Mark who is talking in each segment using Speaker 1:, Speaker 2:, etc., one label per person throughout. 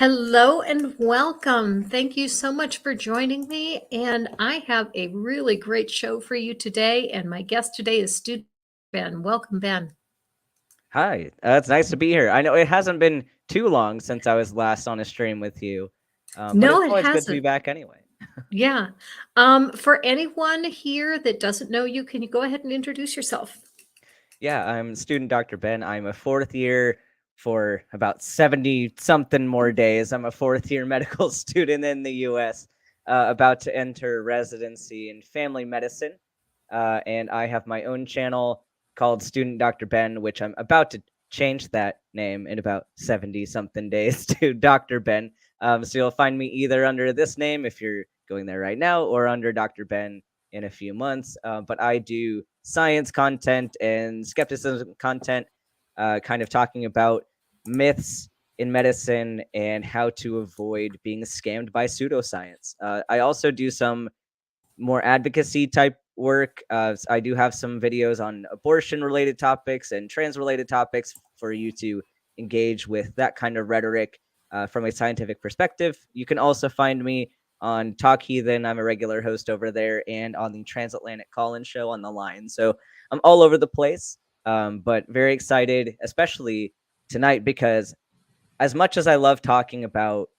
Speaker 1: Hello and welcome. Thank you so much for joining me. And I have a really great show for you today. And my guest today is student Ben. Welcome, Ben.
Speaker 2: Hi, it's nice to be here. I know it hasn't been too long since I was last on a stream with you, but
Speaker 1: No,
Speaker 2: it's
Speaker 1: it
Speaker 2: always good to be
Speaker 1: hasn't.
Speaker 2: back anyway.
Speaker 1: Yeah. For anyone here that doesn't know you, can you go ahead and introduce yourself?
Speaker 2: Yeah, I'm student Dr. Ben. I'm a fourth year for about 70 something more days. I'm a fourth year medical student in the US, about to enter residency in family medicine. And I have my own channel called Student Dr. Ben, which I'm about to change that name in about 70 something days to Dr. Ben. So you'll find me either under this name if you're going there right now, or under Dr. Ben in a few months. But I do science content and skepticism content, kind of talking about myths in medicine and how to avoid being scammed by pseudoscience. I also do some more advocacy type work. I do have some videos on abortion related topics and trans related topics for you to engage with that kind of rhetoric from a scientific perspective. You can also find me on Talk Heathen. I'm a regular host over there, and on the Transatlantic Call-In show on the line. So I'm all over the place, but very excited, especially tonight, because as much as I love talking about,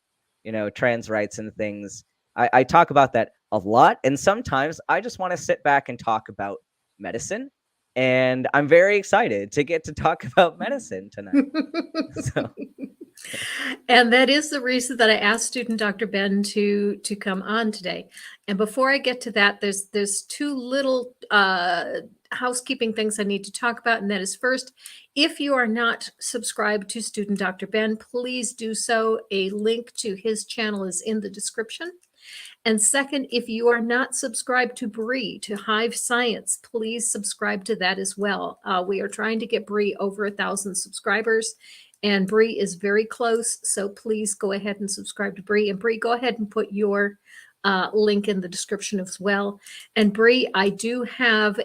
Speaker 2: trans rights and things, I talk about that a lot. And sometimes I just want to sit back and talk about medicine. And I'm very excited to get to talk about medicine tonight. So
Speaker 1: And that is the reason that I asked student Dr. Ben to come on today. And before I get to that, there's two little housekeeping things I need to talk about. And that is, first, if you are not subscribed to student Dr. Ben, please do so. A link to his channel is in the description. And second, if you are not subscribed to Bree, to Hive Science, please subscribe to that as well. We are trying to get Bree over 1,000 subscribers, and Bree is very close. So please go ahead and subscribe to Bree. And Bree, go ahead and put your link in the description as well. And Bree, I do have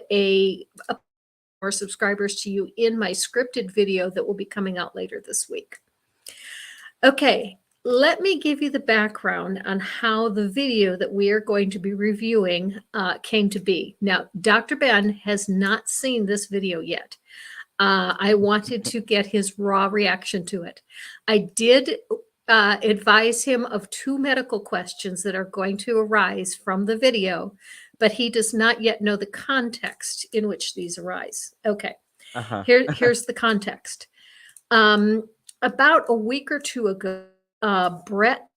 Speaker 1: more subscribers to you in my scripted video that will be coming out later this week. Okay, let me give you the background on how the video that we are going to be reviewing came to be. Now, Dr. Ben has not seen this video yet. I wanted to get his raw reaction to it. I did advise him of two medical questions that are going to arise from the video, but he does not yet know the context in which these arise. Okay, here's the context. About a week or two ago, Brett,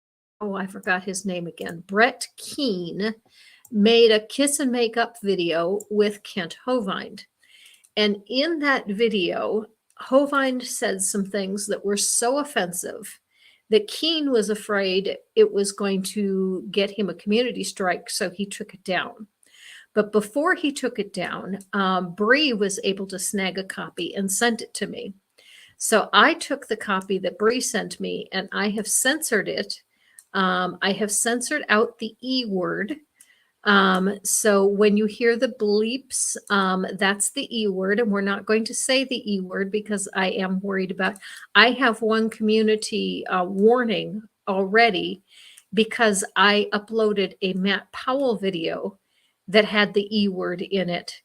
Speaker 1: I forgot his name again, Brett Keane made a kiss and make up video with Kent Hovind. And in that video, Hovind said some things that were so offensive that Keane was afraid it was going to get him a community strike, so he took it down. But before he took it down, Bree was able to snag a copy and sent it to me. So I took the copy that Bree sent me and I have censored it. I have censored out the E word. So when you hear the bleeps, that's the E word, and we're not going to say the E word because I am worried about, I have one community warning already because I uploaded a Matt Powell video that had the E word in it.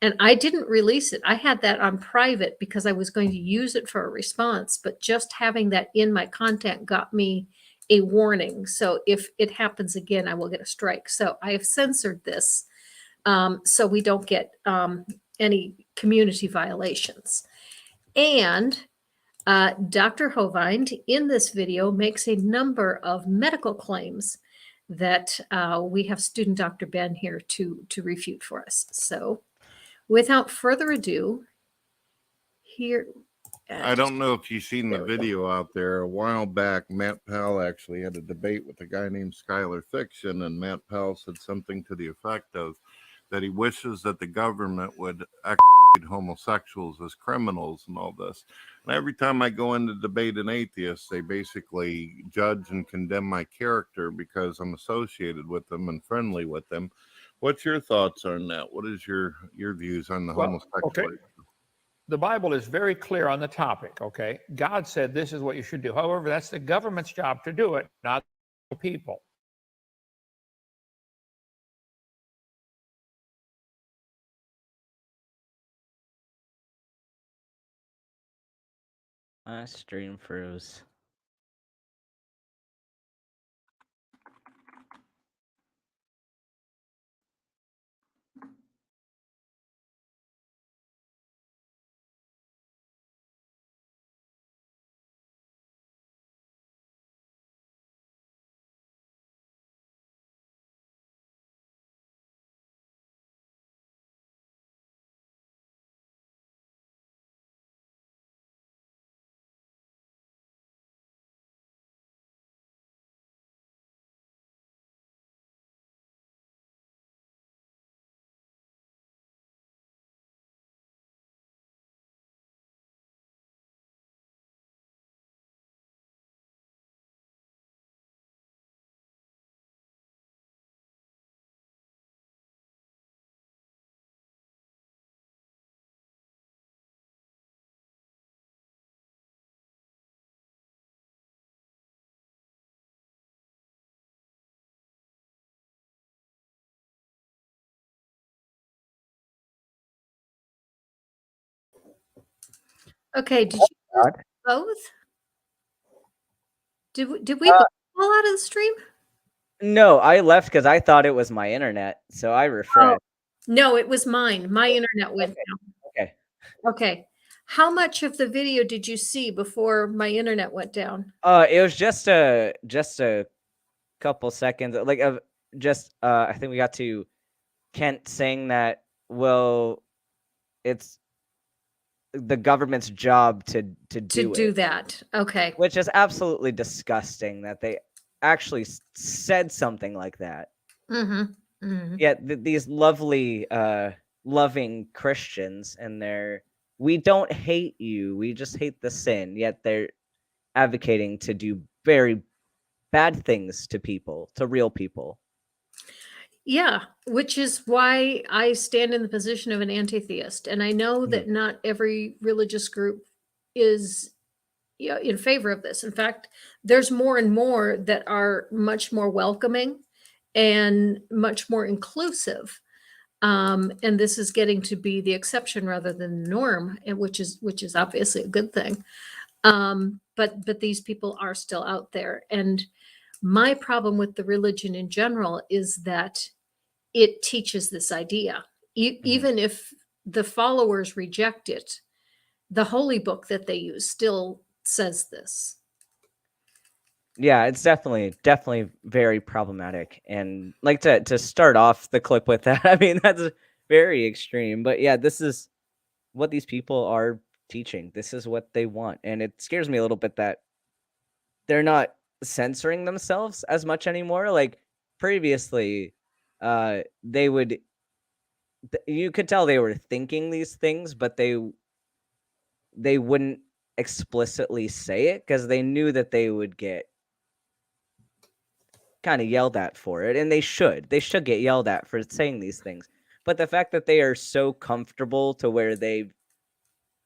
Speaker 1: And I didn't release it. I had that on private because I was going to use it for a response, but just having that in my content got me a warning. So if it happens again, I will get a strike. So I have censored this so we don't get any community violations. And Dr. Hovind in this video makes a number of medical claims that we have student Dr. Ben here to refute for us. So without further ado, here.
Speaker 3: I don't know if you've seen the video out there. A while back, Matt Powell actually had a debate with a guy named Skylar Fiction, and Matt Powell said something to the effect of that he wishes that the government would execute homosexuals as criminals and all this. And every time I go in to debate an atheist, they basically judge and condemn my character because I'm associated with them and friendly with them. What's your thoughts on that? What is your views on the homosexual?
Speaker 4: Okay. the Bible is very clear on the topic, okay? God said this is what you should do. However, that's the government's job to do it, not the people.
Speaker 2: My stream froze.
Speaker 1: Okay, did you
Speaker 2: God.
Speaker 1: both? Did we both fall out of the stream?
Speaker 2: No, I left because I thought it was my internet, so I refreshed.
Speaker 1: No, it was mine. My internet went down.
Speaker 2: Okay.
Speaker 1: Okay. How much of the video did you see before my internet went down?
Speaker 2: It was just a couple seconds, like of just I think we got to Kent saying that, well, it's the government's job to do it,
Speaker 1: That. Okay.
Speaker 2: which is absolutely disgusting that they actually said something like that.
Speaker 1: Mm-hmm. Mm-hmm.
Speaker 2: Yet these lovely loving Christians, and we don't hate you, we just hate the sin, yet they're advocating to do very bad things to people, to real people.
Speaker 1: Yeah, which is why I stand in the position of an anti-theist. And I know that not every religious group is in favor of this. In fact, there's more and more that are much more welcoming and much more inclusive. And this is getting to be the exception rather than the norm, and which is obviously a good thing. But these people are still out there. And my problem with the religion in general is that it teaches this idea. Even if the followers reject it, the holy book that they use still says this.
Speaker 2: Yeah, it's definitely very problematic. And like to start off the clip with that, I mean, that's very extreme. But yeah, this is what these people are teaching. This is what they want. And it scares me a little bit that they're not censoring themselves as much anymore. Like previously, they would you could tell they were thinking these things, but they wouldn't explicitly say it because they knew that they would get kind of yelled at for it, and they should get yelled at for saying these things. But the fact that they are so comfortable to where they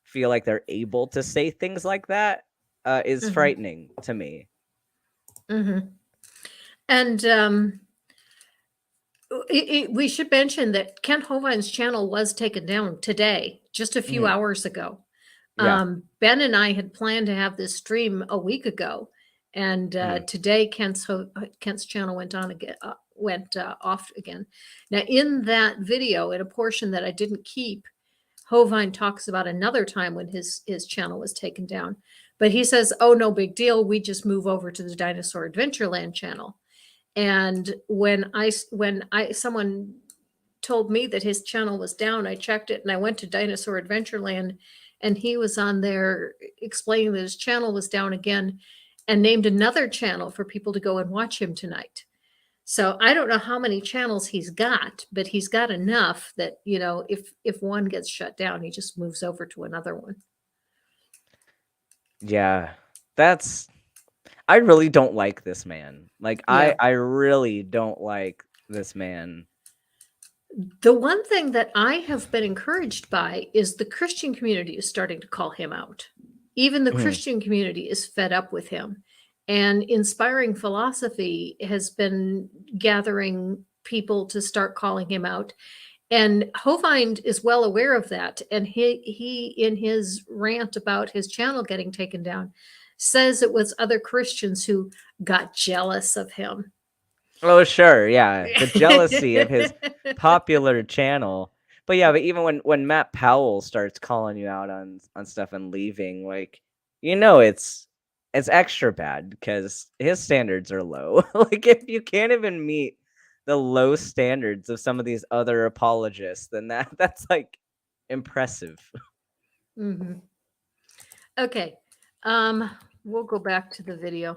Speaker 2: feel like they're able to say things like that is frightening to me.
Speaker 1: And we should mention that Kent Hovind's channel was taken down today, just a few hours ago.
Speaker 2: Yeah.
Speaker 1: Ben and I had planned to have this stream a week ago, and today Kent's channel went on again, off again. Now, in that video, in a portion that I didn't keep, Hovind talks about another time when his channel was taken down, but he says, "Oh, no big deal. We just move over to the Dinosaur Adventureland channel." And when someone told me that his channel was down, I checked it and I went to Dinosaur Adventureland, and he was on there explaining that his channel was down again, and named another channel for people to go and watch him tonight. So I don't know how many channels he's got, but he's got enough that, if one gets shut down, he just moves over to another one.
Speaker 2: Yeah, I really don't like this man. Like,
Speaker 1: Yeah.
Speaker 2: I really don't like this man.
Speaker 1: The one thing that I have been encouraged by is the Christian community is starting to call him out. Even the
Speaker 2: Mhm.
Speaker 1: Christian community is fed up with him. And Inspiring Philosophy has been gathering people to start calling him out. And Hovind is well aware of that. And he in his rant about his channel getting taken down, says it was other Christians who got jealous of him.
Speaker 2: Oh, sure, yeah, the jealousy of his popular channel. But yeah, but even when Matt Powell starts calling you out on stuff and leaving, like, it's extra bad because his standards are low. Like, if you can't even meet the low standards of some of these other apologists, then that's like impressive.
Speaker 1: Mhm. Okay. We'll go back to the video.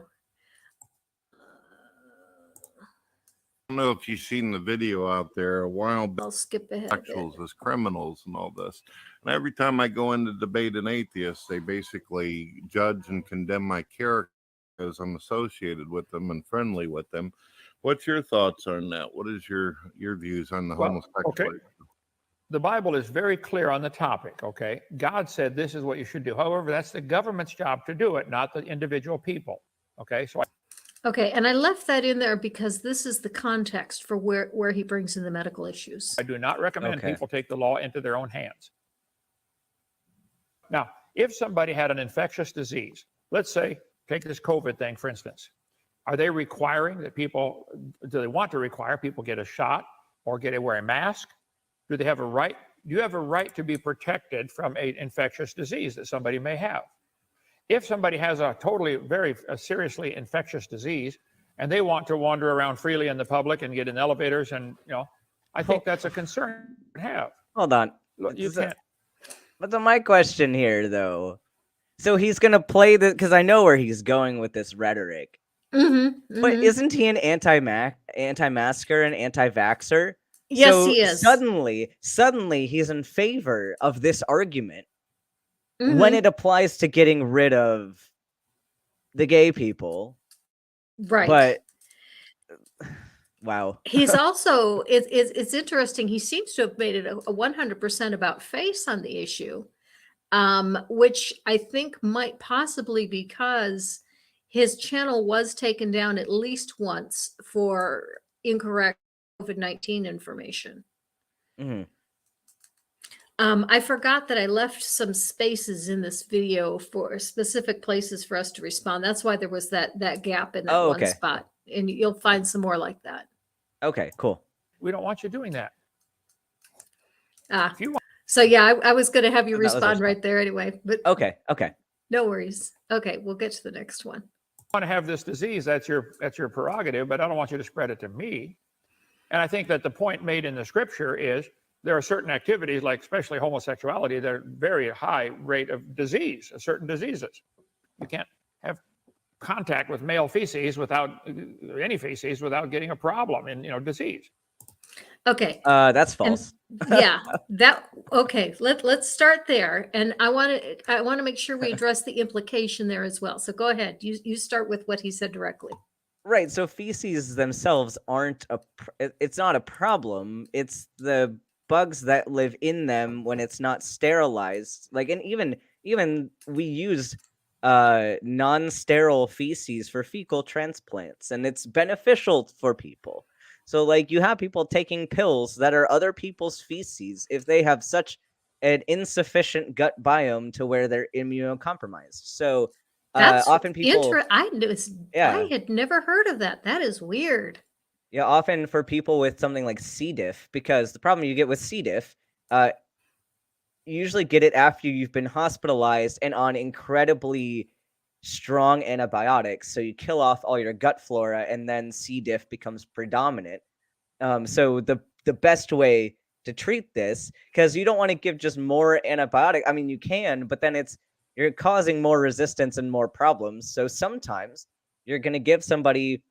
Speaker 3: I don't know if you've seen the video out there a while back.
Speaker 1: I'll skip ahead a bit.
Speaker 3: Intellectuals as criminals and all this. And every time I go in to debate an atheist, they basically judge and condemn my character because I'm associated with them and friendly with them. What's your thoughts on that? What is your views on the
Speaker 4: Well,
Speaker 3: homosexual?
Speaker 4: okay. The Bible is very clear on the topic, okay? God said this is what you should do. However, that's the government's job to do it, not the individual people, okay? So
Speaker 1: Okay, and I left that in there because this is the context for where he brings in the medical issues.
Speaker 4: I do not recommend
Speaker 2: Okay.
Speaker 4: people take the law into their own hands. Now, if somebody had an infectious disease, let's say, take this COVID thing, for instance, are they requiring that people, do they want to require people get a shot or wear a mask? Do they have a right? Do you have a right to be protected from an infectious disease that somebody may have? If somebody has a very seriously infectious disease and they want to wander around freely in the public and get in elevators and, I think that's a concern to have.
Speaker 2: Hold on.
Speaker 4: Look, you can't.
Speaker 2: But my question here, though, so he's gonna play the, because I know where he's going with this rhetoric. But isn't he an anti-masker and anti-vaxxer?
Speaker 1: Yes,
Speaker 2: So
Speaker 1: he is.
Speaker 2: Suddenly he's in favor of this argument when it applies to getting rid of the gay people.
Speaker 1: Right.
Speaker 2: But wow.
Speaker 1: He's also, it's interesting. He seems to have made it a 100% about face on the issue, which I think might possibly because his channel was taken down at least once for incorrect COVID-19 information.
Speaker 2: Mhm.
Speaker 1: I forgot that I left some spaces in this video for specific places for us to respond. That's why there was that gap in that
Speaker 2: Oh,
Speaker 1: one
Speaker 2: okay.
Speaker 1: spot. And you'll find some more like that.
Speaker 2: Okay, cool.
Speaker 4: We don't want you doing that.
Speaker 1: Ah,
Speaker 4: If you want,
Speaker 1: so yeah, I was going to have you
Speaker 2: That was our
Speaker 1: respond
Speaker 2: spot.
Speaker 1: right there anyway, but
Speaker 2: Okay.
Speaker 1: no worries. Okay, we'll get to the next one.
Speaker 4: to have this disease, that's your prerogative, but I don't want you to spread it to me. And I think that the point made in the scripture is there are certain activities, like especially homosexuality, that are very high rate of disease, certain diseases. You can't have contact with male feces without any feces without getting a problem in disease.
Speaker 1: Okay.
Speaker 2: That's false.
Speaker 1: Yeah, okay. Let's start there. And I want to make sure we address the implication there as well. So go ahead. You start with what he said directly.
Speaker 2: Right. So feces themselves aren't it's not a problem. It's the bugs that live in them when it's not sterilized. Like, and even we use non-sterile feces for fecal transplants, and it's beneficial for people. So like you have people taking pills that are other people's feces if they have such an insufficient gut biome to where they're immunocompromised. So
Speaker 1: That's
Speaker 2: often people
Speaker 1: I
Speaker 2: Yeah.
Speaker 1: had never heard of that. That is weird.
Speaker 2: Yeah, often for people with something like C. diff, because the problem you get with C. diff, you usually get it after you've been hospitalized and on incredibly strong antibiotics. So you kill off all your gut flora, and then C. diff becomes predominant. So the best way to treat this, because you don't want to give just more antibiotic. I mean, you can, but then you're causing more resistance and more problems. So sometimes you're going to give somebody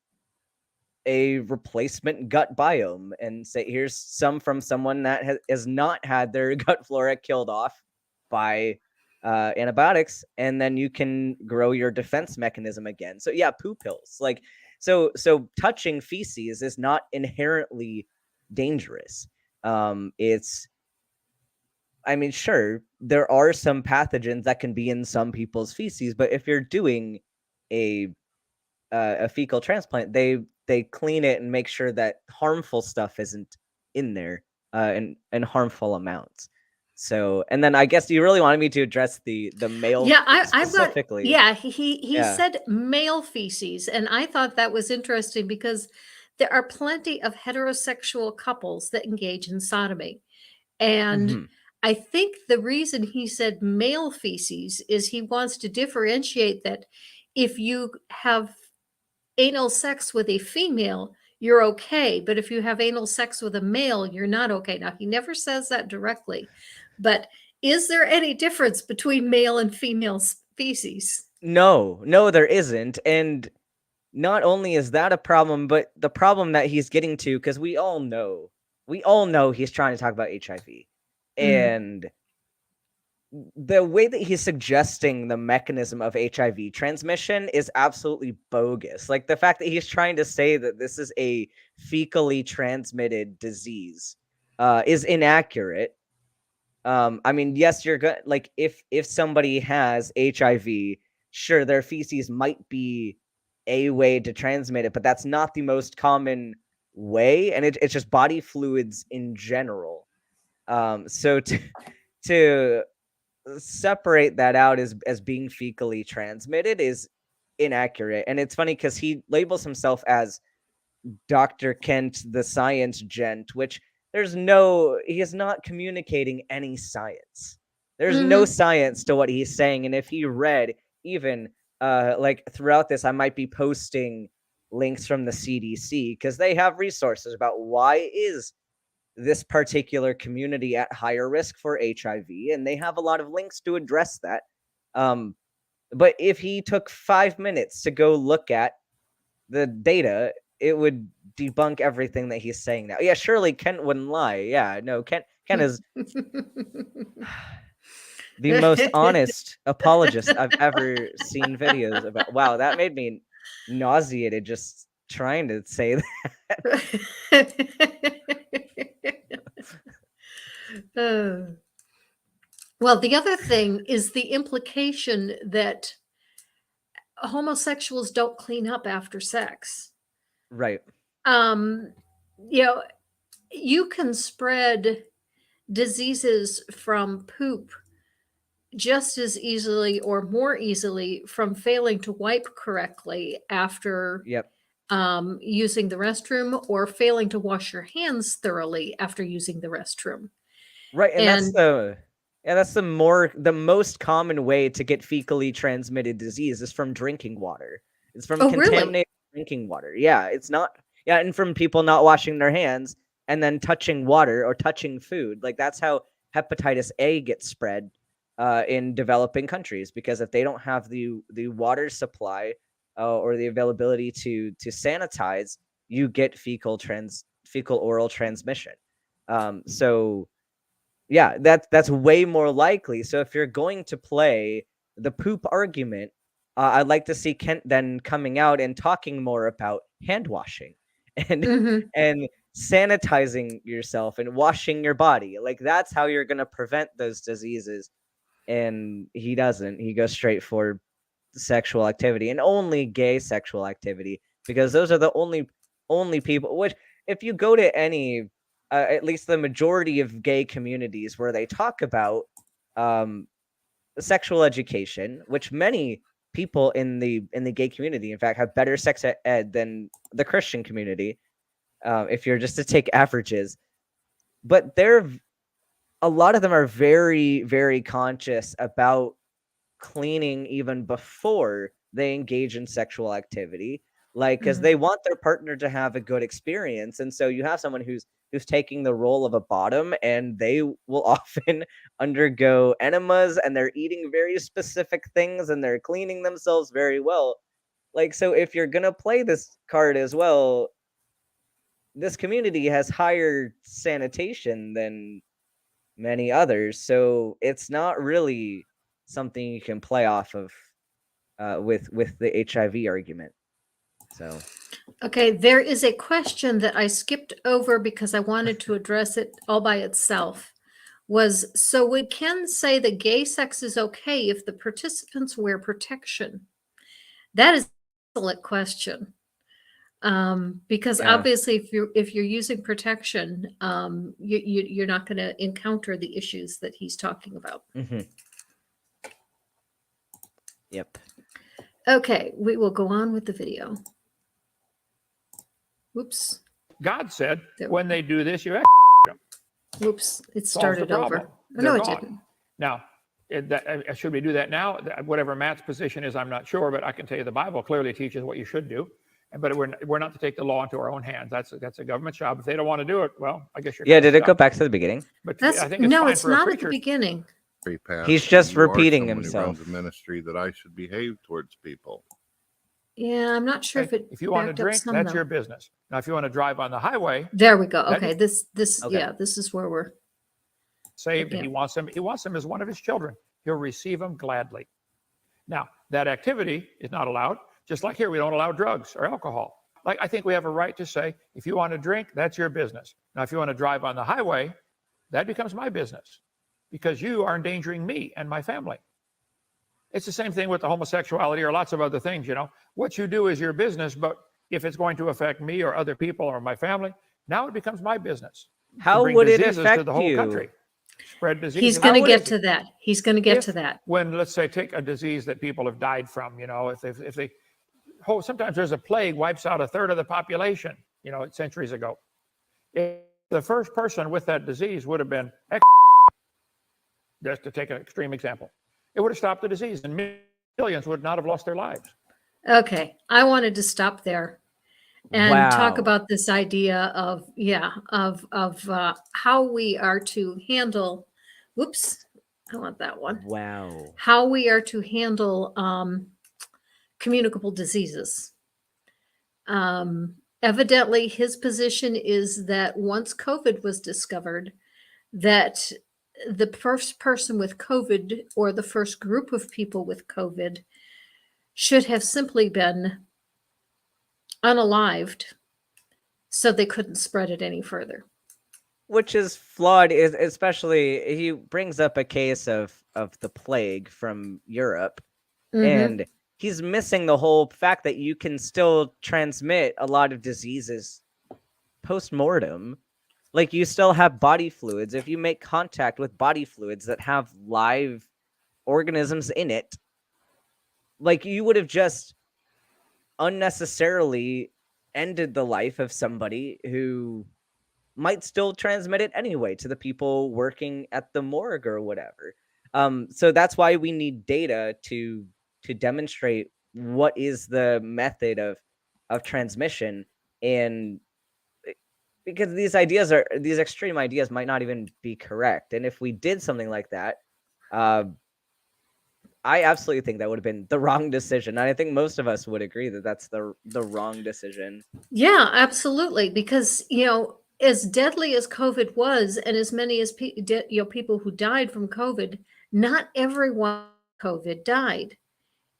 Speaker 2: a replacement gut biome and say, here's some from someone that has not had their gut flora killed off by antibiotics, and then you can grow your defense mechanism again. So yeah, poo pills. So touching feces is not inherently dangerous. It's, I mean, sure, there are some pathogens that can be in some people's feces, but if you're doing a fecal transplant, they clean it and make sure that harmful stuff isn't in there in harmful amounts. So, and then I guess you really wanted me to address the male
Speaker 1: Yeah, I've got,
Speaker 2: specifically.
Speaker 1: yeah, he
Speaker 2: Yeah.
Speaker 1: said male feces, and I thought that was interesting because there are plenty of heterosexual couples that engage in sodomy. And
Speaker 2: Mhm.
Speaker 1: I think the reason he said male feces is he wants to differentiate that if you have anal sex with a female, you're okay. But if you have anal sex with a male, you're not okay. Now, he never says that directly, but is there any difference between male and female feces?
Speaker 2: No, there isn't. And not only is that a problem, but the problem that he's getting to, because we all know he's trying to talk about HIV. And the way that he's suggesting the mechanism of HIV transmission is absolutely bogus. Like the fact that he's trying to say that this is a fecally transmitted disease is inaccurate. I mean, yes, you're good. Like if somebody has HIV, sure, their feces might be a way to transmit it, but that's not the most common way, and it's just body fluids in general. So to separate that out as being fecally transmitted is inaccurate. And it's funny because he labels himself as Dr. Kent, the science gent, which he is not communicating any science. There's no science to what he's saying. And if he read even like throughout this, I might be posting links from the CDC because they have resources about why is this particular community at higher risk for HIV, and they have a lot of links to address that. But if he took 5 minutes to go look at the data, it would debunk everything that he's saying now. Yeah, surely Kent wouldn't lie. Yeah, no, Kent is the most honest apologist I've ever seen videos about. Wow, that made me nauseated just trying to say that.
Speaker 1: Well, the other thing is the implication that homosexuals don't clean up after sex.
Speaker 2: Right.
Speaker 1: You know, you can spread diseases from poop just as easily or more easily from failing to wipe correctly after
Speaker 2: Yep.
Speaker 1: using the restroom or failing to wash your hands thoroughly after using the restroom.
Speaker 2: Right, and
Speaker 1: And
Speaker 2: that's the most common way to get fecally transmitted disease is from drinking water. It's from
Speaker 1: oh, really?
Speaker 2: contaminated drinking water. Yeah, it's not. Yeah, and from people not washing their hands and then touching water or touching food. Like that's how hepatitis A gets spread in developing countries, because if they don't have the water supply or the availability to sanitize, you get fecal oral transmission. So yeah, that's way more likely. So if you're going to play the poop argument, I'd like to see Kent then coming out and talking more about hand washing and and sanitizing yourself and washing your body. Like that's how you're gonna prevent those diseases. And he doesn't. He goes straight for sexual activity and only gay sexual activity, because those are the only people. Which, if you go to any at least the majority of gay communities where they talk about sexual education, which many people in the gay community, in fact, have better sex ed than the Christian community, if you're just to take averages. But a lot of them are very, very conscious about cleaning even before they engage in sexual activity, like because they want their partner to have a good experience. And so you have someone who's taking the role of a bottom, and they will often undergo enemas, and they're eating very specific things, and they're cleaning themselves very well. Like, so if you're gonna play this card as well, this community has higher sanitation than many others, so it's not really something you can play off of with the HIV argument. So
Speaker 1: Okay, there is a question that I skipped over because I wanted to address it all by itself. So we can say that gay sex is okay if the participants wear protection. That is an excellent question. Because
Speaker 2: Yeah.
Speaker 1: obviously if you're using protection, you're not going to encounter the issues that he's talking about.
Speaker 2: Yep.
Speaker 1: Okay, we will go on with the video. Whoops.
Speaker 4: God said,
Speaker 1: There-
Speaker 4: when they do this, you
Speaker 1: Whoops, it
Speaker 4: solves the
Speaker 1: started
Speaker 4: problem.
Speaker 1: over.
Speaker 4: They're
Speaker 1: No, it
Speaker 4: gone.
Speaker 1: didn't.
Speaker 4: Now, should we do that now? Whatever Matt's position is, I'm not sure, but I can tell you the Bible clearly teaches what you should do. But we're not to take the law into our own hands. That's a government job. If they don't want to do it, well, I guess you're.
Speaker 2: Yeah,
Speaker 4: kind of
Speaker 2: did it go
Speaker 4: stuck.
Speaker 2: back to the beginning?
Speaker 4: But
Speaker 1: That's
Speaker 4: I think it's
Speaker 1: no,
Speaker 4: fine
Speaker 1: it's
Speaker 4: for a
Speaker 1: not at the
Speaker 4: preacher.
Speaker 1: beginning.
Speaker 2: He's just
Speaker 3: You are
Speaker 2: repeating
Speaker 3: someone who
Speaker 2: himself.
Speaker 3: runs a ministry that I should behave towards people.
Speaker 1: Yeah, I'm not sure
Speaker 4: Hey,
Speaker 1: if
Speaker 4: you want to
Speaker 1: backed up
Speaker 4: drink,
Speaker 1: some,
Speaker 4: that's
Speaker 1: though.
Speaker 4: your business. Now, if you want to drive on the highway,
Speaker 1: There we go.
Speaker 4: That
Speaker 1: Okay,
Speaker 4: is-
Speaker 1: this
Speaker 2: Okay.
Speaker 1: yeah, this is where we're.
Speaker 4: saved, and
Speaker 1: Yeah.
Speaker 4: he wants them as one of his children. He'll receive them gladly. Now, that activity is not allowed. Just like here, we don't allow drugs or alcohol. Like, I think we have a right to say, if you want to drink, that's your business. Now, if you want to drive on the highway, that becomes my business because you are endangering me and my family. It's the same thing with the homosexuality or lots of other things, you know. What you do is your business, but if it's going to affect me or other people or my family, now it becomes my business. to
Speaker 2: How
Speaker 4: bring
Speaker 2: would it
Speaker 4: diseases
Speaker 2: affect
Speaker 4: to the whole
Speaker 2: you?
Speaker 4: country. Spread disease.
Speaker 1: He's
Speaker 4: and
Speaker 1: going to
Speaker 4: how
Speaker 1: get
Speaker 4: would
Speaker 1: to
Speaker 4: it-
Speaker 1: that. He's going to get
Speaker 4: if-
Speaker 1: to that.
Speaker 4: When, let's say, take a disease that people have died from, you know, if they sometimes there's a plague wipes out a third of the population, you know, centuries ago. If the first person with that disease would have been, just to take an extreme example, it would have stopped the disease and millions would not have lost their lives.
Speaker 1: Okay, I wanted to stop there and talk
Speaker 2: Wow.
Speaker 1: about this idea of how we are to handle. Whoops, I want that one.
Speaker 2: Wow.
Speaker 1: How we are to handle communicable diseases. Evidently, his position is that once COVID was discovered, that the first person with COVID or the first group of people with COVID should have simply been unalived so they couldn't spread it any further.
Speaker 2: Which is flawed, is especially he brings up a case of the plague from Europe,
Speaker 1: Mhm.
Speaker 2: and he's missing the whole fact that you can still transmit a lot of diseases post-mortem. Like, you still have body fluids. If you make contact with body fluids that have live organisms in it, like, you would have just unnecessarily ended the life of somebody who might still transmit it anyway to the people working at the morgue or whatever. So that's why we need data to demonstrate what is the method of transmission, and because these extreme ideas might not even be correct. And if we did something like that, I absolutely think that would have been the wrong decision. And I think most of us would agree that that's the wrong decision.
Speaker 1: Yeah, absolutely. Because, as deadly as COVID was, and as many as people who died from COVID, not everyone with COVID died.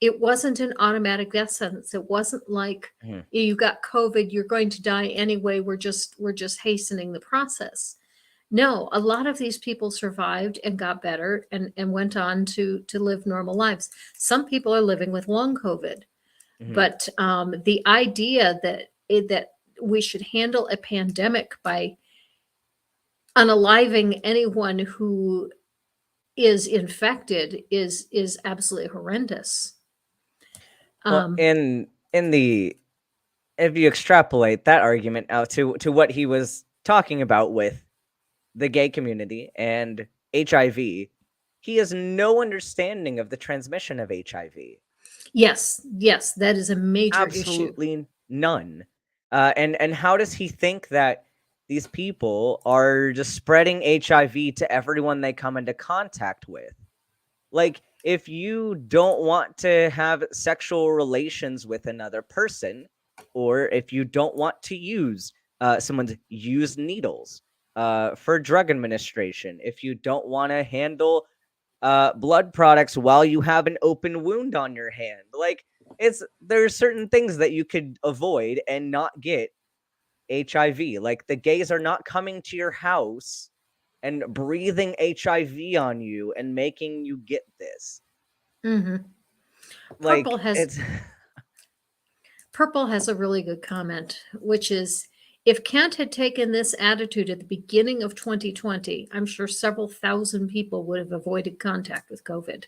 Speaker 1: It wasn't an automatic death sentence. It wasn't like you got COVID, you're going to die anyway. We're just hastening the process. No, a lot of these people survived and got better and went on to live normal lives. Some people are living with long COVID, but the idea that we should handle a pandemic by unaliving anyone who is infected is absolutely horrendous.
Speaker 2: Well, if you extrapolate that argument out to what he was talking about with the gay community and HIV, he has no understanding of the transmission of HIV.
Speaker 1: Yes, that is a major issue.
Speaker 2: Absolutely none. And how does he think that these people are just spreading HIV to everyone they come into contact with? Like, if you don't want to have sexual relations with another person, or if you don't want to use someone's used needles for drug administration, if you don't want to handle blood products while you have an open wound on your hand, like, there's certain things that you could avoid and not get HIV. Like the gays are not coming to your house and breathing HIV on you and making you get this.
Speaker 1: hmm
Speaker 2: Like
Speaker 1: Purple has
Speaker 2: it's
Speaker 1: Purple has a really good comment, which is if Kent had taken this attitude at the beginning of 2020, I'm sure several thousand people would have avoided contact with COVID.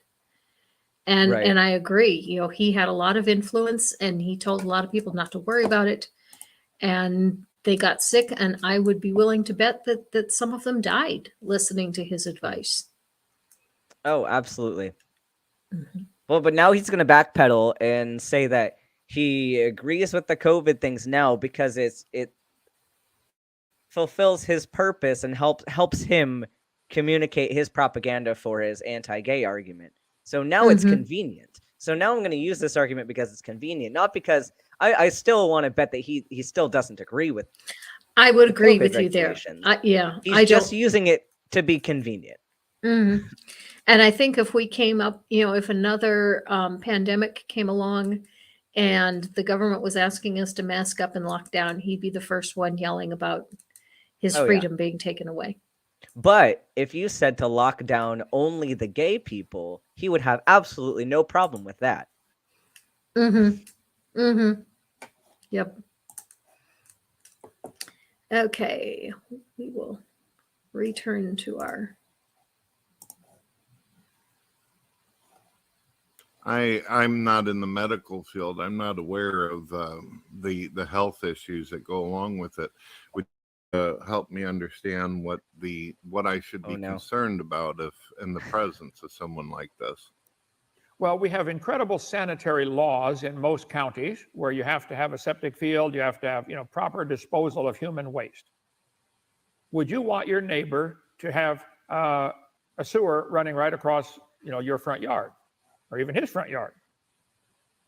Speaker 1: And
Speaker 2: right.
Speaker 1: and I agree. He had a lot of influence and he told a lot of people not to worry about it. And they got sick, and I would be willing to bet that some of them died listening to his advice.
Speaker 2: Oh, absolutely.
Speaker 1: Mhm.
Speaker 2: Well, but now he's going to backpedal and say that he agrees with the COVID things now because it fulfills his purpose and helps him communicate his propaganda for his anti-gay argument. So now it's
Speaker 1: Mhm.
Speaker 2: convenient. So now I'm going to use this argument because it's convenient, not because I still want to bet that he still doesn't agree with
Speaker 1: I would
Speaker 2: the
Speaker 1: agree
Speaker 2: COVID
Speaker 1: with you there.
Speaker 2: regulations.
Speaker 1: Yeah,
Speaker 2: He's
Speaker 1: I
Speaker 2: just
Speaker 1: don't.
Speaker 2: using it to be convenient.
Speaker 1: Mhm. And I think if we came up, if another pandemic came along and the government was asking us to mask up and lock down, he'd be the first one yelling about his
Speaker 2: Oh, yeah.
Speaker 1: freedom being taken away.
Speaker 2: But if you said to lock down only the gay people, he would have absolutely no problem with that.
Speaker 1: Mm-hmm. Mm-hmm. Yep. Okay. We will return to our.
Speaker 3: I'm not in the medical field. I'm not aware of the health issues that go along with it. Would help me understand what I should be concerned about if in the presence of someone like this?
Speaker 4: Well, we have incredible sanitary laws in most counties where you have to have a septic field, you have to have, proper disposal of human waste. Would you want your neighbor to have a sewer running right across, your front yard or even his front yard?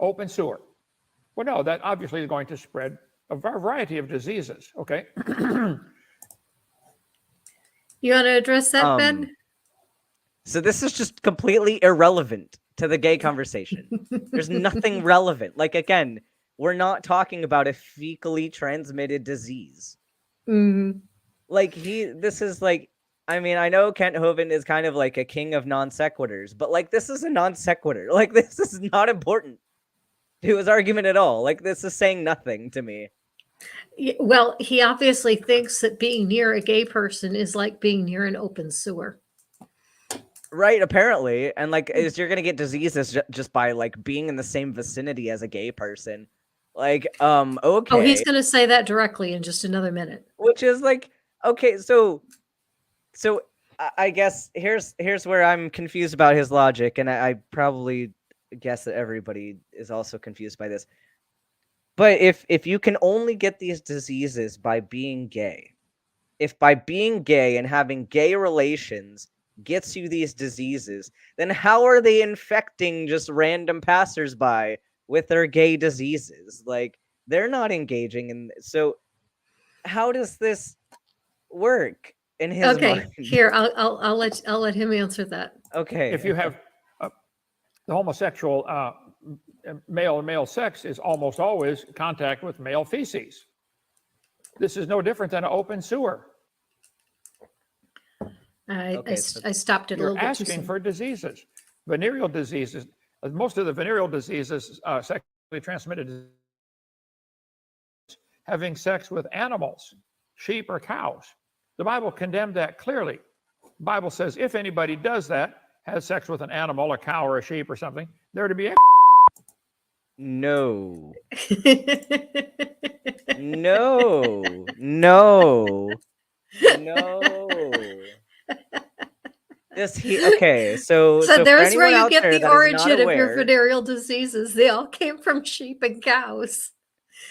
Speaker 4: Open sewer. Well, no, that obviously is going to spread a variety of diseases. Okay.
Speaker 1: You want to address that, Ben?
Speaker 2: So this is just completely irrelevant to the gay conversation. There's nothing relevant. Like, again, we're not talking about a fecally transmitted disease.
Speaker 1: Mm-hmm.
Speaker 2: Like, this is like, I mean, I know Kent Hovind is kind of like a king of non sequiturs, but like, this is a non sequitur. Like, this is not important to his argument at all. Like, this is saying nothing to me.
Speaker 1: Well, he obviously thinks that being near a gay person is like being near an open sewer.
Speaker 2: Right, apparently. And like, you're gonna get diseases just by like being in the same vicinity as a gay person. Like, okay.
Speaker 1: Oh, he's gonna say that directly in just another minute.
Speaker 2: Which is like, okay, so I guess here's where I'm confused about his logic, and I probably guess that everybody is also confused by this. But if you can only get these diseases by being gay, if by being gay and having gay relations gets you these diseases, then how are they infecting just random passersby with their gay diseases? Like, they're not engaging in. So how does this work in his mind?
Speaker 1: Here, I'll let him answer that.
Speaker 2: Okay.
Speaker 4: If you have the homosexual male and male sex is almost always contact with male feces. This is no different than an open sewer.
Speaker 1: I stopped it a little bit too
Speaker 4: asking
Speaker 1: soon.
Speaker 4: for diseases, venereal diseases. Most of the venereal diseases, sexually transmitted, having sex with animals, sheep or cows. The Bible condemned that clearly. The Bible says if anybody does that, has sex with an animal, a cow or a sheep or something, they're to be.
Speaker 2: No. No. No. No. Okay, so
Speaker 1: there's where you get the origin of
Speaker 2: aware,
Speaker 1: your venereal diseases. They all came from sheep and cows.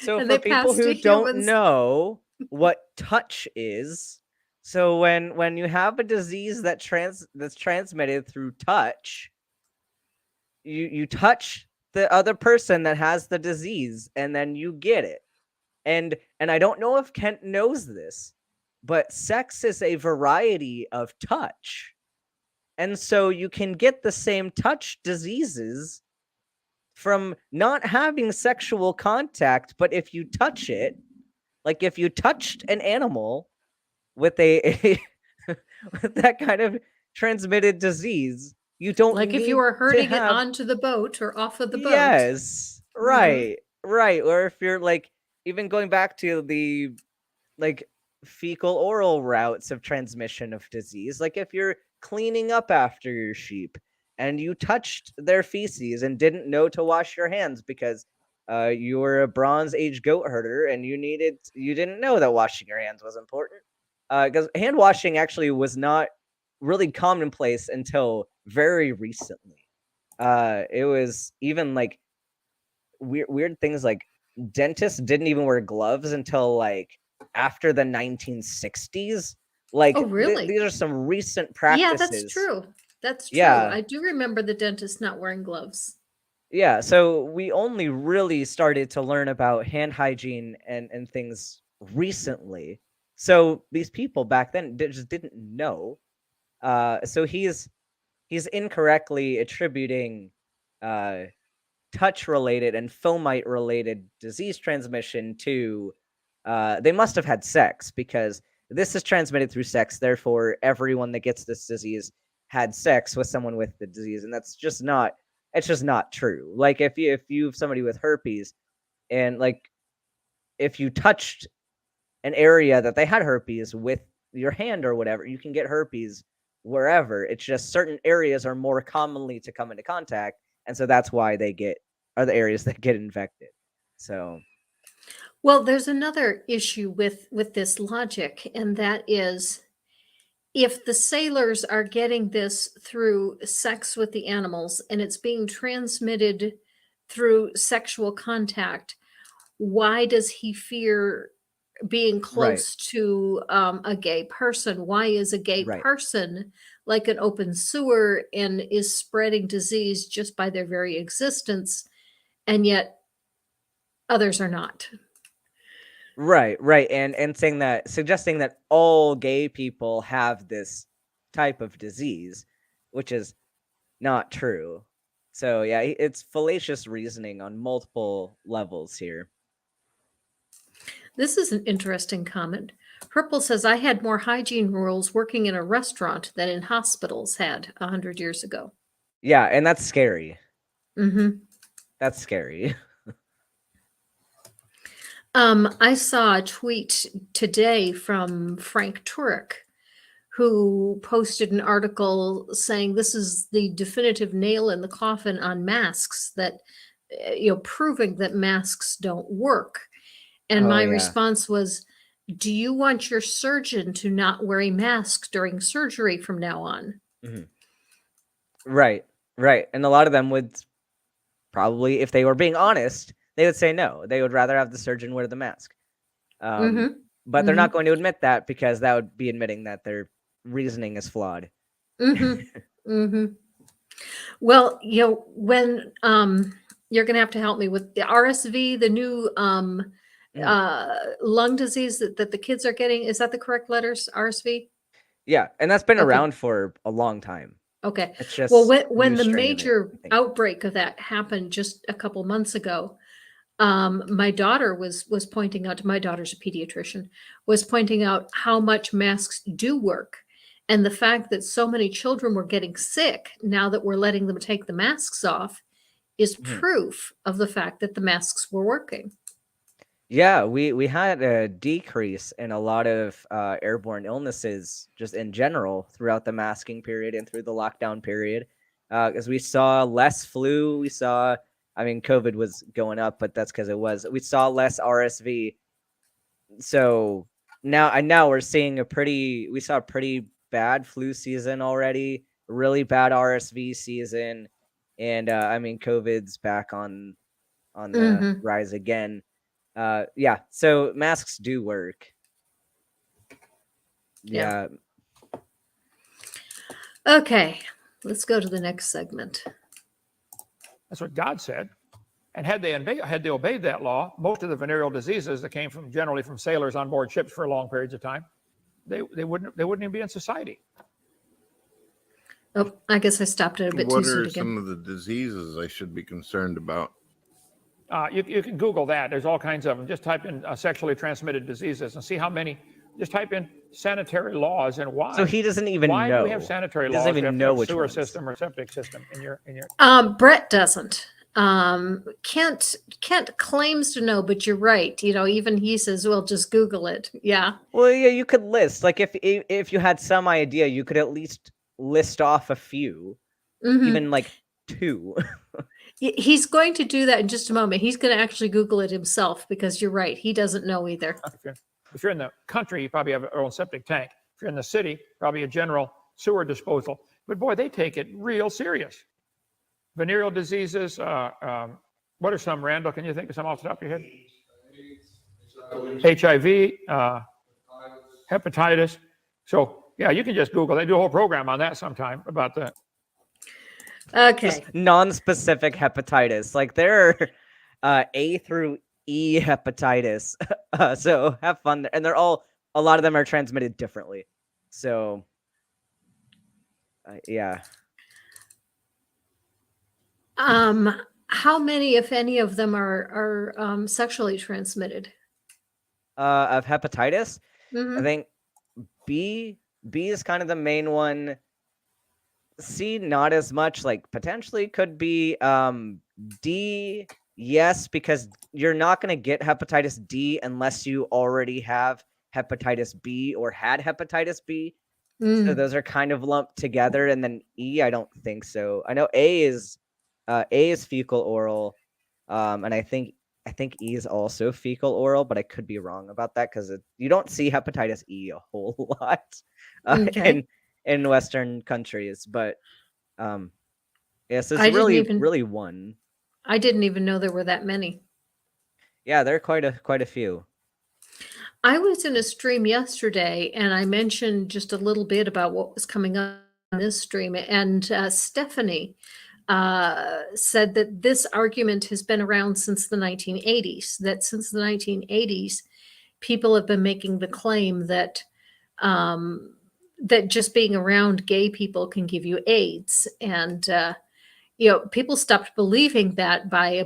Speaker 2: So
Speaker 1: and
Speaker 2: for people who don't know what touch is, so when you have a disease that's transmitted through touch, you touch the other person that has the disease, and then you get it. And I don't know if Kent knows this, but sex is a variety of touch. And so you can get the same touch diseases from not having sexual contact, but if you touch it, like if you touched an animal with a with that kind of transmitted disease, you don't
Speaker 1: Like if
Speaker 2: need
Speaker 1: you were
Speaker 2: to
Speaker 1: herding it
Speaker 2: have.
Speaker 1: onto the boat or off of the boat.
Speaker 2: Yes,
Speaker 1: Mhm.
Speaker 2: right. Or if you're like even going back to the like fecal oral routes of transmission of disease, like if you're cleaning up after your sheep and you touched their feces and didn't know to wash your hands because you were a bronze age goat herder and you didn't know that washing your hands was important, because hand washing actually was not really commonplace until very recently. It was even like weird things like dentists didn't even wear gloves until like after the 1960s. Like
Speaker 1: Oh, really?
Speaker 2: these are some recent
Speaker 1: Yeah, that's
Speaker 2: practices.
Speaker 1: true. That's true.
Speaker 2: Yeah,
Speaker 1: I do remember the dentist not wearing gloves.
Speaker 2: yeah. So we only really started to learn about hand hygiene and things recently. So these people back then just didn't know. So he's incorrectly attributing uh touch related and fomite related disease transmission to they must have had sex, because this is transmitted through sex, therefore everyone that gets this disease had sex with someone with the disease, and that's just not, it's just not true. Like if you have somebody with herpes, and like if you touched an area that they had herpes with your hand or whatever, you can get herpes wherever. It's just certain areas are more commonly to come into contact, and so that's why they get are the areas that get infected. So
Speaker 1: Well, there's another issue with this logic, and that is if the sailors are getting this through sex with the animals and it's being transmitted through sexual contact, why does he fear being
Speaker 2: right,
Speaker 1: close to a gay person? Why is a gay
Speaker 2: right.
Speaker 1: person like an open sewer and is spreading disease just by their very existence, and yet others are not?
Speaker 2: Right. And saying that, suggesting that all gay people have this type of disease, which is not true. So yeah, it's fallacious reasoning on multiple levels here.
Speaker 1: This is an interesting comment. Purple says, I had more hygiene rules working in a restaurant than in hospitals had 100 years ago.
Speaker 2: Yeah, and that's scary.
Speaker 1: Mm-hmm.
Speaker 2: That's scary.
Speaker 1: I saw a tweet today from Frank Turek, who posted an article saying this is the definitive nail in the coffin on masks, that, proving that masks don't work. And
Speaker 2: Oh
Speaker 1: my
Speaker 2: yeah.
Speaker 1: response was, do you want your surgeon to not wear a mask during surgery from now on?
Speaker 2: Mhm. Right. And a lot of them would probably, if they were being honest, they would say no. They would rather have the surgeon wear the mask.
Speaker 1: Mm-hmm.
Speaker 2: But they're
Speaker 1: Mm-hmm.
Speaker 2: not going to admit that, because that would be admitting that their reasoning is flawed.
Speaker 1: Mm-hmm. Mm-hmm. Well, when you're going to have to help me with the RSV, the new
Speaker 2: Mhm.
Speaker 1: lung disease that the kids are getting. Is that the correct letters? RSV?
Speaker 2: Yeah, and that's been
Speaker 1: Okay.
Speaker 2: around for a long time.
Speaker 1: Okay.
Speaker 2: It's
Speaker 1: Well,
Speaker 2: just
Speaker 1: when
Speaker 2: new
Speaker 1: the
Speaker 2: strain of it,
Speaker 1: major
Speaker 2: I think.
Speaker 1: outbreak of that happened just a couple months ago, my daughter was pointing out, to my daughter's a pediatrician, was pointing out how much masks do work, and the fact that so many children were getting sick now that we're letting them take the masks off is
Speaker 2: Mhm.
Speaker 1: proof of the fact that the masks were working.
Speaker 2: Yeah, we had a decrease in a lot of airborne illnesses just in general throughout the masking period and through the lockdown period, because we saw less flu. I mean, COVID was going up, but that's because we saw less RSV. So now we're seeing we saw a pretty bad flu season already, really bad RSV season, and I mean, COVID's back on the
Speaker 1: Mm-hmm.
Speaker 2: rise again. Yeah, so masks do work.
Speaker 1: Yeah.
Speaker 2: Yeah.
Speaker 1: Okay, let's go to the next segment.
Speaker 4: That's what God said. And had they obeyed that law, most of the venereal diseases that came generally from sailors on board ships for long periods of time, they wouldn't even be in society.
Speaker 1: Oh, I guess I stopped it a bit too
Speaker 3: What
Speaker 1: soon
Speaker 3: are
Speaker 1: again.
Speaker 3: some of the diseases I should be concerned about?
Speaker 4: You can Google that. There's all kinds of them. Just type in sexually transmitted diseases and see how many. Just type in sanitary laws and why.
Speaker 2: So he doesn't even
Speaker 4: Why
Speaker 2: know.
Speaker 4: do we have sanitary
Speaker 2: He
Speaker 4: laws?
Speaker 2: doesn't
Speaker 4: We
Speaker 2: even
Speaker 4: have to
Speaker 2: know
Speaker 4: have
Speaker 2: which
Speaker 4: sewer
Speaker 2: ones.
Speaker 4: system or septic system in your.
Speaker 1: Brett doesn't. Kent claims to know, but you're right. You know, even he says, "Well, just Google it." Yeah.
Speaker 2: Well, yeah, you could list, like, if you had some idea, you could at least list off a few,
Speaker 1: Mhm.
Speaker 2: even like 2.
Speaker 1: He's going to do that in just a moment. He's going to actually Google it himself because you're right. He doesn't know either.
Speaker 4: If you're in the country, you probably have your own septic tank. If you're in the city, probably a general sewer disposal. But boy, they take it real serious. Venereal diseases. What are some, Randall? Can you think of some off the top of your head? HIV, hepatitis. So yeah, you can just Google. They do a whole program on that sometime about that.
Speaker 1: Okay.
Speaker 2: Just non-specific hepatitis. Like, there are A through E hepatitis. So have fun there. And a lot of them are transmitted differently. So yeah.
Speaker 1: How many, if any, of them are sexually transmitted?
Speaker 2: Of hepatitis, I
Speaker 1: Mhm.
Speaker 2: think B is kind of the main one. C, not as much. Like, potentially could be D, yes, because you're not going to get hepatitis D unless you already have hepatitis B or had hepatitis B. So
Speaker 1: Mm.
Speaker 2: those are kind of lumped together. And then E, I don't think so. I know A is fecal oral, and I think E is also fecal oral, but I could be wrong about that because you don't see hepatitis E a whole lot
Speaker 1: Okay.
Speaker 2: in Western countries. But yes,
Speaker 1: I
Speaker 2: it's
Speaker 1: didn't
Speaker 2: really
Speaker 1: even-
Speaker 2: really one.
Speaker 1: I didn't even know there were that many.
Speaker 2: Yeah, there are quite a few.
Speaker 1: I was in a stream yesterday and I mentioned just a little bit about what was coming up on this stream. And Stephanie said that this argument has been around since the 1980s, that since the 1980s, people have been making the claim that that just being around gay people can give you AIDS. And, you know, people stopped believing that by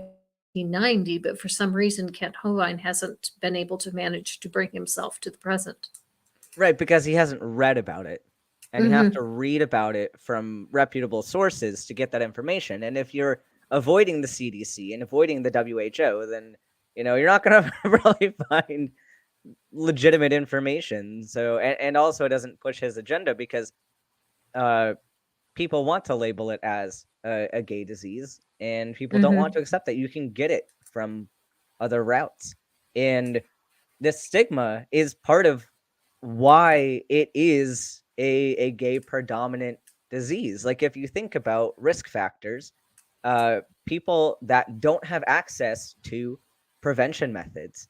Speaker 1: 1990, but for some reason, Kent Hovind hasn't been able to manage to bring himself to the present.
Speaker 2: Right, because he hasn't read about it. And you have to read about it from reputable sources to get that information. And if you're avoiding the CDC and avoiding the WHO, then you're not going to really find legitimate information. So, and also it doesn't push his agenda because people want to label it as a gay disease, and people don't want to accept that you can get it from other routes. And this stigma is part of why it is a gay predominant disease. Like, if you think about risk factors, people that don't have access to prevention methods,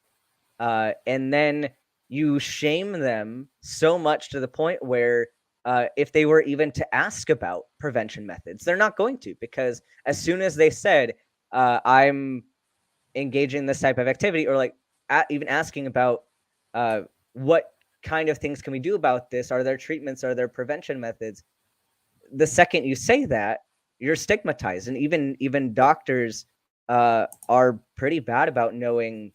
Speaker 2: and then you shame them so much to the point where if they were even to ask about prevention methods, they're not going to, because as soon as they said, I'm engaging in this type of activity, or like even asking about what kind of things can we do about this? Are there treatments? Are there prevention methods? The second you say that, you're stigmatized. And even doctors are pretty bad about knowing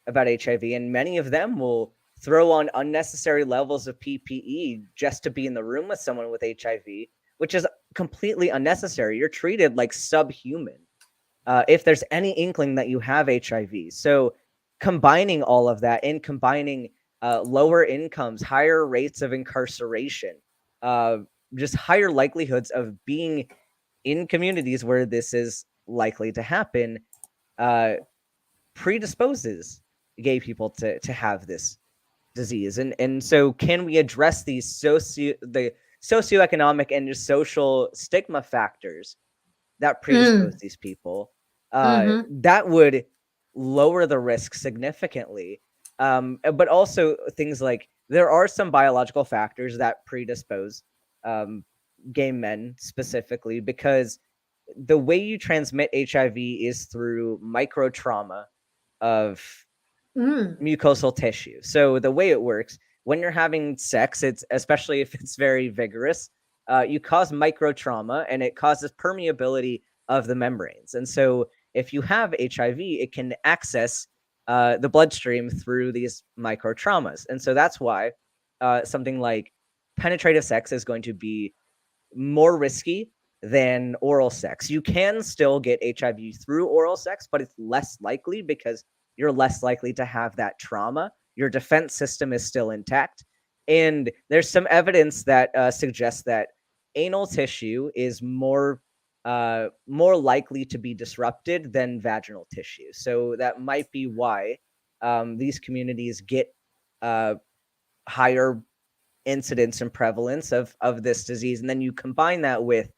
Speaker 2: about HIV, and many of them will throw on unnecessary levels of PPE just to be in the room with someone with HIV, which is completely unnecessary. You're treated like subhuman if there's any inkling that you have HIV. So combining all of that and combining lower incomes, higher rates of incarceration, just higher likelihoods of being in communities where this is likely to happen, predisposes gay people to have this disease. And so can we address the socioeconomic and just social stigma factors that predispose these people? That would lower the risk significantly. But also things like, there are some biological factors that predispose gay men specifically, because the way you transmit HIV is through micro trauma of mucosal tissue. So the way it works, when you're having sex, it's, especially if it's very vigorous, you cause micro trauma, and it causes permeability of the membranes. And so if you have HIV, it can access the bloodstream through these micro traumas. And so that's why something like penetrative sex is going to be more risky than oral sex. You can still get HIV through oral sex, but it's less likely because you're less likely to have that trauma. Your defense system is still intact. And there's some evidence that suggests that anal tissue is more likely to be disrupted than vaginal tissue. So that might be why these communities get higher incidence and prevalence of this disease. And then you combine that with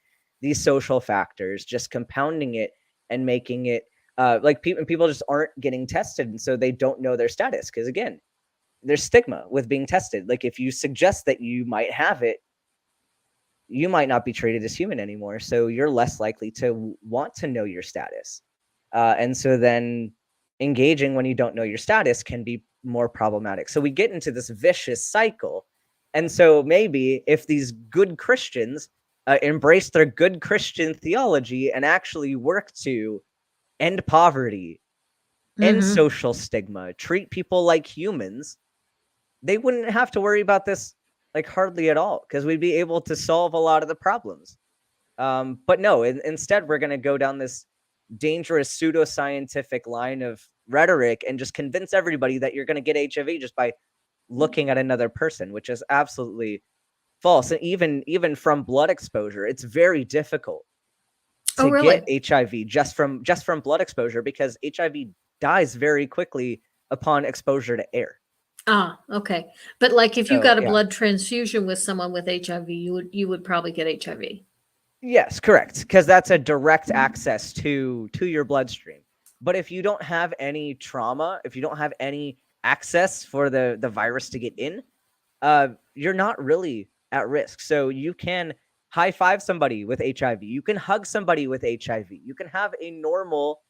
Speaker 2: these social factors, just compounding it and making it like people just aren't getting tested, and so they don't know their status, because again, there's stigma with being tested. Like if you suggest that you might have it, you might not be treated as human anymore, so you're less likely to want to know your status. And so then engaging when you don't know your status can be more problematic. So we get into this vicious cycle. And so maybe if these good Christians embrace their good Christian theology and actually work to end poverty, end social stigma, treat people like humans, they wouldn't have to worry about this like hardly at all, because we'd be able to solve a lot of the problems. But no, instead we're going to go down this dangerous pseudoscientific line of rhetoric and just convince everybody that you're going to get HIV just by looking at another person, which is absolutely false. And even from blood exposure, it's very difficult to get HIV just from blood exposure, because HIV dies very quickly upon exposure to air.
Speaker 1: Ah, okay. But like if you got a blood transfusion with someone with HIV, you would probably get HIV.
Speaker 2: Yes, correct, because that's a direct access to your bloodstream. But if you don't have any trauma, if you don't have any access for the virus to get in, you're not really at risk. So you can high five somebody with HIV. You can hug somebody with HIV. You can have a normal,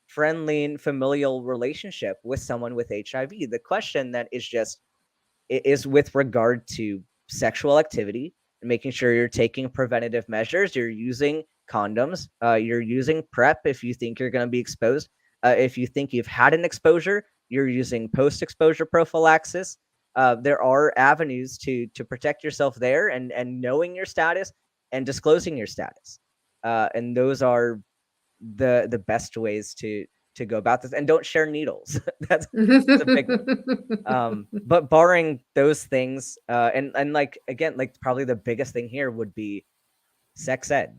Speaker 2: friendly, and familial relationship with someone with HIV. The question that is with regard to sexual activity and making sure you're taking preventative measures. You're using condoms. You're using PrEP if you think you're going to be exposed. If you think you've had an exposure, you're using post-exposure prophylaxis. There are avenues to protect yourself there, and knowing your status and disclosing your status. And those are the best ways to go about this. And don't share needles. That's a big one. But barring those things, and like, again, like probably the biggest thing here would be sex ed,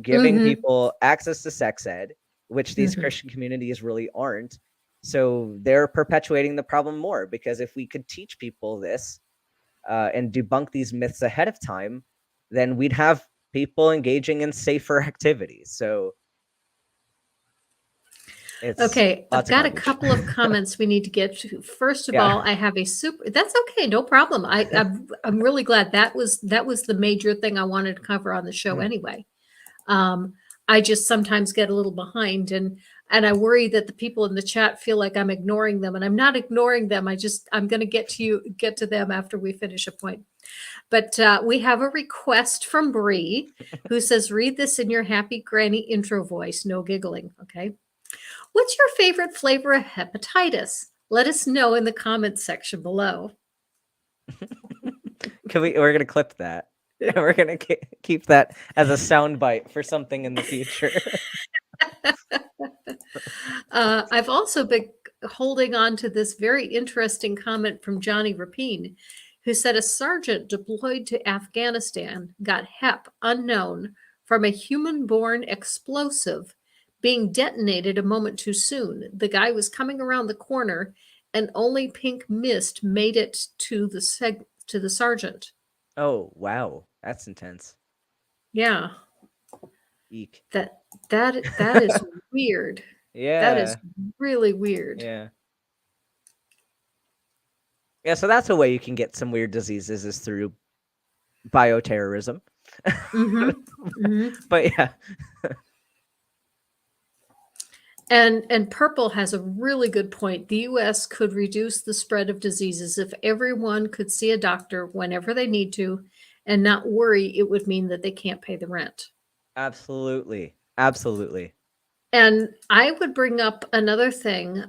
Speaker 2: giving people access to sex ed, which these Christian communities really aren't. So they're perpetuating the problem more, because if we could teach people this and debunk these myths ahead of time, then we'd have people engaging in safer activities. So
Speaker 1: okay, I've got a couple of comments we need to get to. First of all, I have a that's okay, no problem. I'm really glad that was the major thing I wanted to cover on the show anyway. I just sometimes get a little behind, and I worry that the people in the chat feel like I'm ignoring them, and I'm not ignoring them. I'm going to get to them after we finish a point. But we have a request from Bree, who says, read this in your happy granny intro voice, no giggling, okay? What's your favorite flavor of hepatitis? Let us know in the comments section below.
Speaker 2: We're going to clip that. We're going to keep that as a soundbite for something in the future.
Speaker 1: I've also been holding on to this very interesting comment from Johnny Rapine, who said a sergeant deployed to Afghanistan got hep unknown from a human-born explosive being detonated a moment too soon. The guy was coming around the corner, and only pink mist made it to the sergeant.
Speaker 2: Oh, wow. That's intense.
Speaker 1: Yeah.
Speaker 2: Eek.
Speaker 1: That is weird.
Speaker 2: Yeah.
Speaker 1: That is really weird.
Speaker 2: Yeah. Yeah, so that's a way you can get some weird diseases, is through bioterrorism. But yeah.
Speaker 1: And Purple has a really good point. The U.S. could reduce the spread of diseases if everyone could see a doctor whenever they need to and not worry it would mean that they can't pay the rent.
Speaker 2: Absolutely. Absolutely.
Speaker 1: And I would bring up another thing,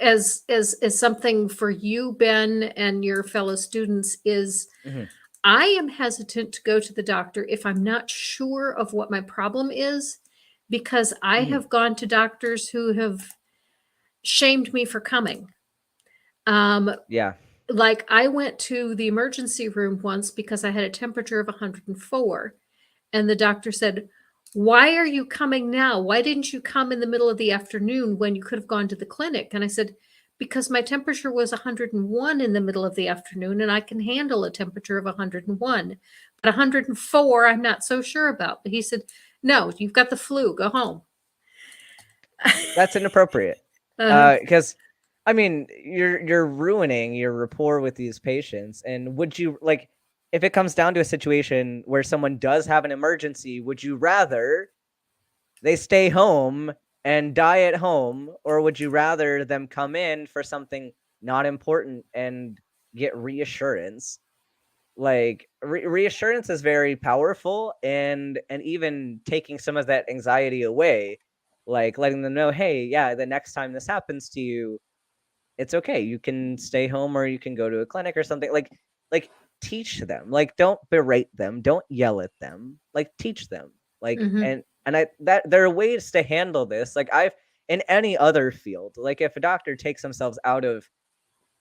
Speaker 1: as something for you, Ben, and your fellow students is,
Speaker 2: Mhm.
Speaker 1: I am hesitant to go to the doctor if I'm not sure of what my problem is, because I
Speaker 2: Mhm.
Speaker 1: have gone to doctors who have shamed me for coming.
Speaker 2: Yeah.
Speaker 1: Like I went to the emergency room once because I had a temperature of 104, and the doctor said, "Why are you coming now? Why didn't you come in the middle of the afternoon when you could have gone to the clinic?" And I said, "Because my temperature was 101 in the middle of the afternoon, and I can handle a temperature of 101. But 104, I'm not so sure about." But he said, "No, you've got the flu. Go home."
Speaker 2: That's inappropriate.
Speaker 1: Uh,
Speaker 2: Because I mean, you're ruining your rapport with these patients. And would you like, if it comes down to a situation where someone does have an emergency, would you rather they stay home and die at home, or would you rather them come in for something not important and get reassurance? Like reassurance is very powerful, and even taking some of that anxiety away, like letting them know, hey, yeah, the next time this happens to you, it's okay. You can stay home or you can go to a clinic or something. Like teach them. Like don't berate them. Don't yell at them. Like teach them. Like
Speaker 1: mhm.
Speaker 2: and I that there are ways to handle this. Like I've in any other field, like if a doctor takes themselves out of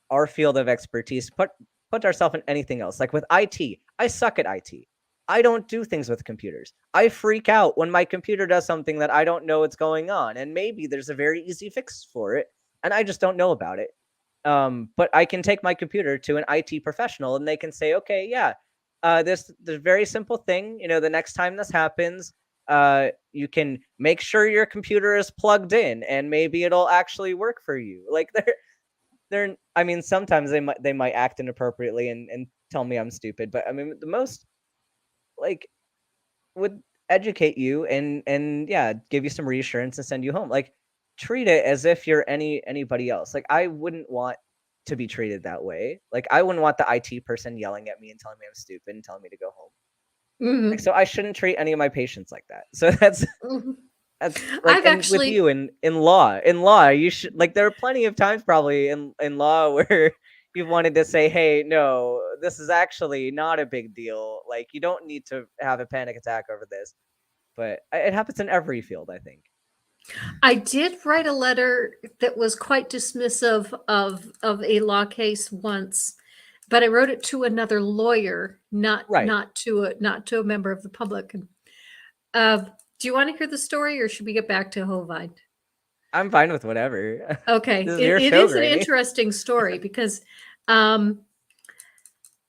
Speaker 2: our field of expertise, put ourselves in anything else. Like with IT, I suck at IT. I don't do things with computers. I freak out when my computer does something that I don't know what's going on, and maybe there's a very easy fix for it, and I just don't know about it. But I can take my computer to an IT professional, and they can say, okay, yeah, this very simple thing. You know, the next time this happens, you can make sure your computer is plugged in, and maybe it'll actually work for you. Like they're I mean, sometimes they might act inappropriately and tell me I'm stupid, but I mean the most like would educate you and yeah, give you some reassurance and send you home. Like treat it as if you're anybody else. Like I wouldn't want to be treated that way. Like I wouldn't want the IT person yelling at me and telling me I'm stupid and telling me to go home. Like
Speaker 1: Mhm.
Speaker 2: so I shouldn't treat any of my patients like that. So that's like,
Speaker 1: I've
Speaker 2: and with
Speaker 1: actually,
Speaker 2: you in law, you should like there are plenty of times probably in law where you've wanted to say, hey, no, this is actually not a big deal. Like you don't need to have a panic attack over this. But it happens in every field, I think.
Speaker 1: I did write a letter that was quite dismissive of a law case once, but I wrote it to another lawyer,
Speaker 2: Right.
Speaker 1: not to a member of the public. Uh, do you want to hear the story, or should we get back to Hovind?
Speaker 2: I'm fine with whatever.
Speaker 1: Okay,
Speaker 2: This is your
Speaker 1: it
Speaker 2: show,
Speaker 1: is an
Speaker 2: Granny.
Speaker 1: interesting story because um,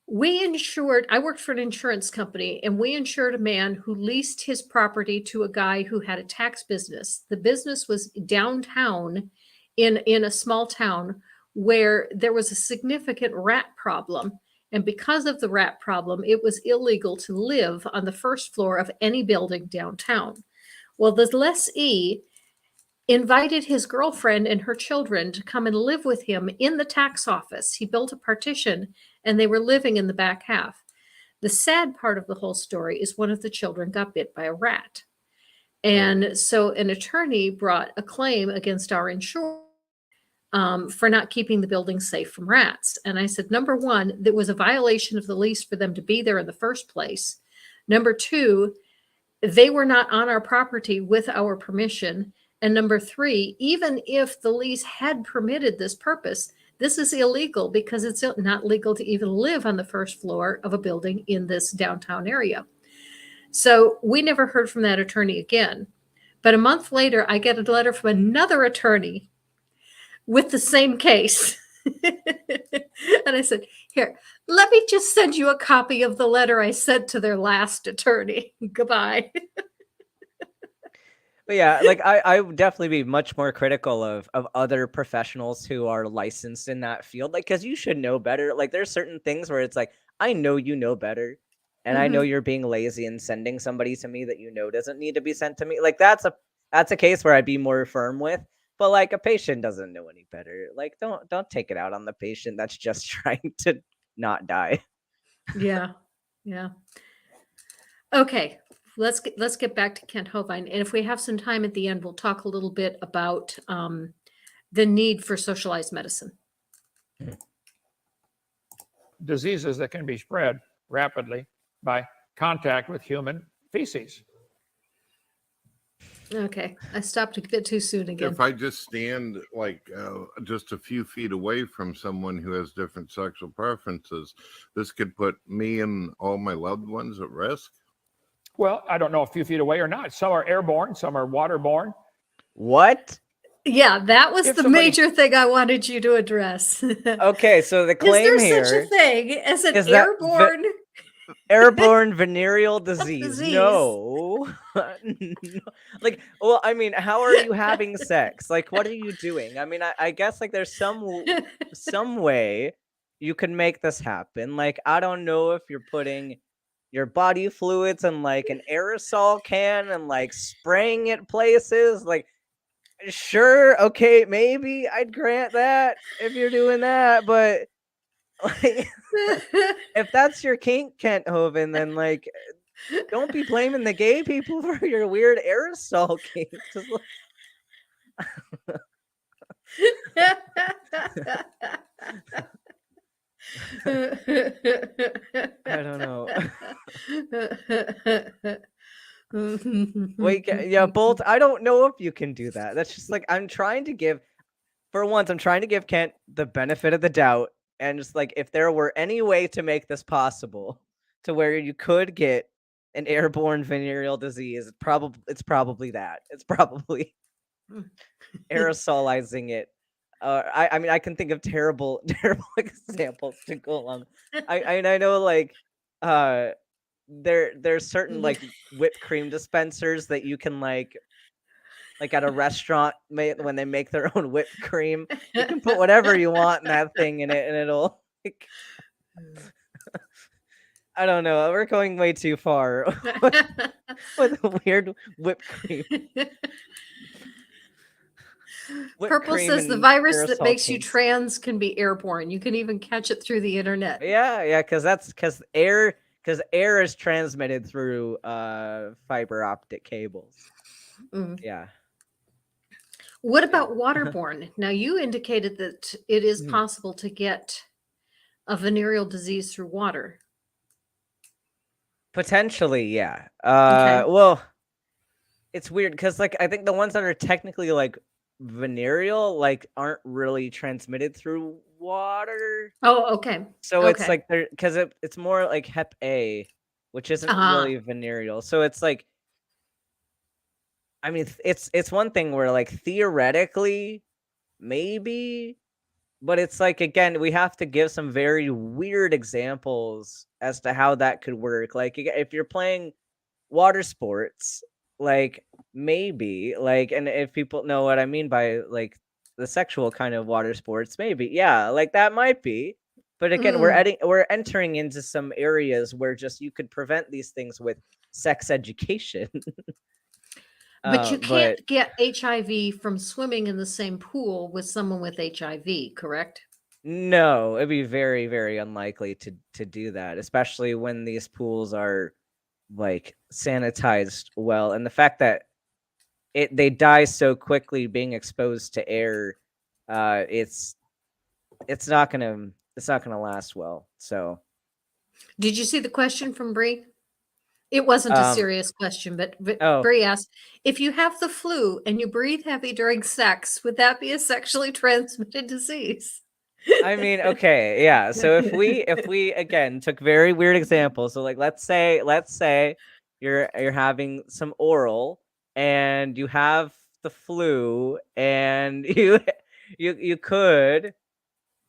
Speaker 1: I worked for an insurance company, and we insured a man who leased his property to a guy who had a tax business. The business was downtown in a small town where there was a significant rat problem. And because of the rat problem, it was illegal to live on the first floor of any building downtown. Well, the lessee invited his girlfriend and her children to come and live with him in the tax office. He built a partition and they were living in the back half. The sad part of the whole story is one of the children got bit by a rat.
Speaker 2: Oh.
Speaker 1: And so an attorney brought a claim against our insurer for not keeping the building safe from rats. And I said, number one, there was a violation of the lease for them to be there in the first place. Number two, they were not on our property with our permission. And number three, even if the lease had permitted this purpose, this is illegal because it's not legal to even live on the first floor of a building in this downtown area. So we never heard from that attorney again. But a month later, I get a letter from another attorney with the same case. And I said, here, let me just send you a copy of the letter I sent to their last attorney. Goodbye.
Speaker 2: But yeah, like I would definitely be much more critical of other professionals who are licensed in that field. Like, because you should know better. Like, there's certain things where it's like, I know you know better, and I know
Speaker 1: Mhm.
Speaker 2: you're being lazy and sending somebody to me that you know doesn't need to be sent to me. Like, that's a case where I'd be more firm with. But like a patient doesn't know any better. Like, don't take it out on the patient that's just trying to not die.
Speaker 1: Yeah. Yeah. Okay. Let's get back to Kent Hovind. And if we have some time at the end, we'll talk a little bit about the need for socialized medicine.
Speaker 4: Diseases that can be spread rapidly by contact with human feces.
Speaker 1: Okay. I stopped a bit too soon again.
Speaker 3: If I just stand like just a few feet away from someone who has different sexual preferences, this could put me and all my loved ones at risk.
Speaker 4: Well, I don't know a few feet away or not. Some are airborne, some are waterborne.
Speaker 2: What?
Speaker 1: Yeah, that was
Speaker 4: If
Speaker 1: the
Speaker 4: somebody-
Speaker 1: major thing I wanted you to address.
Speaker 2: Okay, so the claim
Speaker 1: Is there such a
Speaker 2: here
Speaker 1: thing as an
Speaker 2: is that
Speaker 1: airborne
Speaker 2: airborne venereal disease.
Speaker 1: disease.
Speaker 2: No. No. Like, well, I mean, how are you having sex? Like, what are you doing? I mean, I guess like there's some way you can make this happen. Like, I don't know if you're putting your body fluids in like an aerosol can and like spraying it places. Like, sure, okay, maybe I'd grant that if you're doing that, but like if that's your kink, Kent Hovind, then like don't be blaming the gay people for your weird aerosol kink. Just I don't know. Wait, yeah, Bolt, I don't know if you can do that. That's just like I'm trying to give Kent the benefit of the doubt, and just like if there were any way to make this possible to where you could get an airborne venereal disease, it's probably that. It's probably aerosolizing it. I mean I can think of terrible examples to go along. I know like there's certain like whipped cream dispensers that you can like at a restaurant when they make their own whipped cream, you can put whatever you want in that thing in it and it'll like, I don't know, we're going way too far with a weird whipped cream.
Speaker 1: Purple says the virus that makes you trans can be airborne. You can even catch it through the internet.
Speaker 2: Yeah, because air is transmitted through fiber optic cables. Yeah.
Speaker 1: What about waterborne? Now you indicated that it is possible to get a venereal disease through water.
Speaker 2: Potentially, yeah.
Speaker 1: Okay.
Speaker 2: Well, it's weird because like I think the ones that are technically like venereal like aren't really transmitted through water.
Speaker 1: Oh, okay.
Speaker 2: So it's like they're because it's more like Hep A, which isn't really venereal. So it's like, I mean, it's one thing where like theoretically maybe, but it's like again we have to give some very weird examples as to how that could work. Like if you're playing water sports, like maybe like, and if people know what I mean by like the sexual kind of water sports, maybe yeah, like that might be. But again, we're entering into some areas where just you could prevent these things with sex education.
Speaker 1: But you can't get HIV from swimming in the same pool with someone with HIV, correct?
Speaker 2: No, it'd be very, very unlikely to do that, especially when these pools are like sanitized well, and the fact that they die so quickly being exposed to air, it's not gonna last well. So,
Speaker 1: did you see the question from Bree? It wasn't a serious question, but Bree asked, if you have the flu and you breathe heavy during sex, would that be a sexually transmitted disease?
Speaker 2: I mean, okay, yeah. So if we again took very weird examples, so like let's say you're having some oral and you have the flu and you could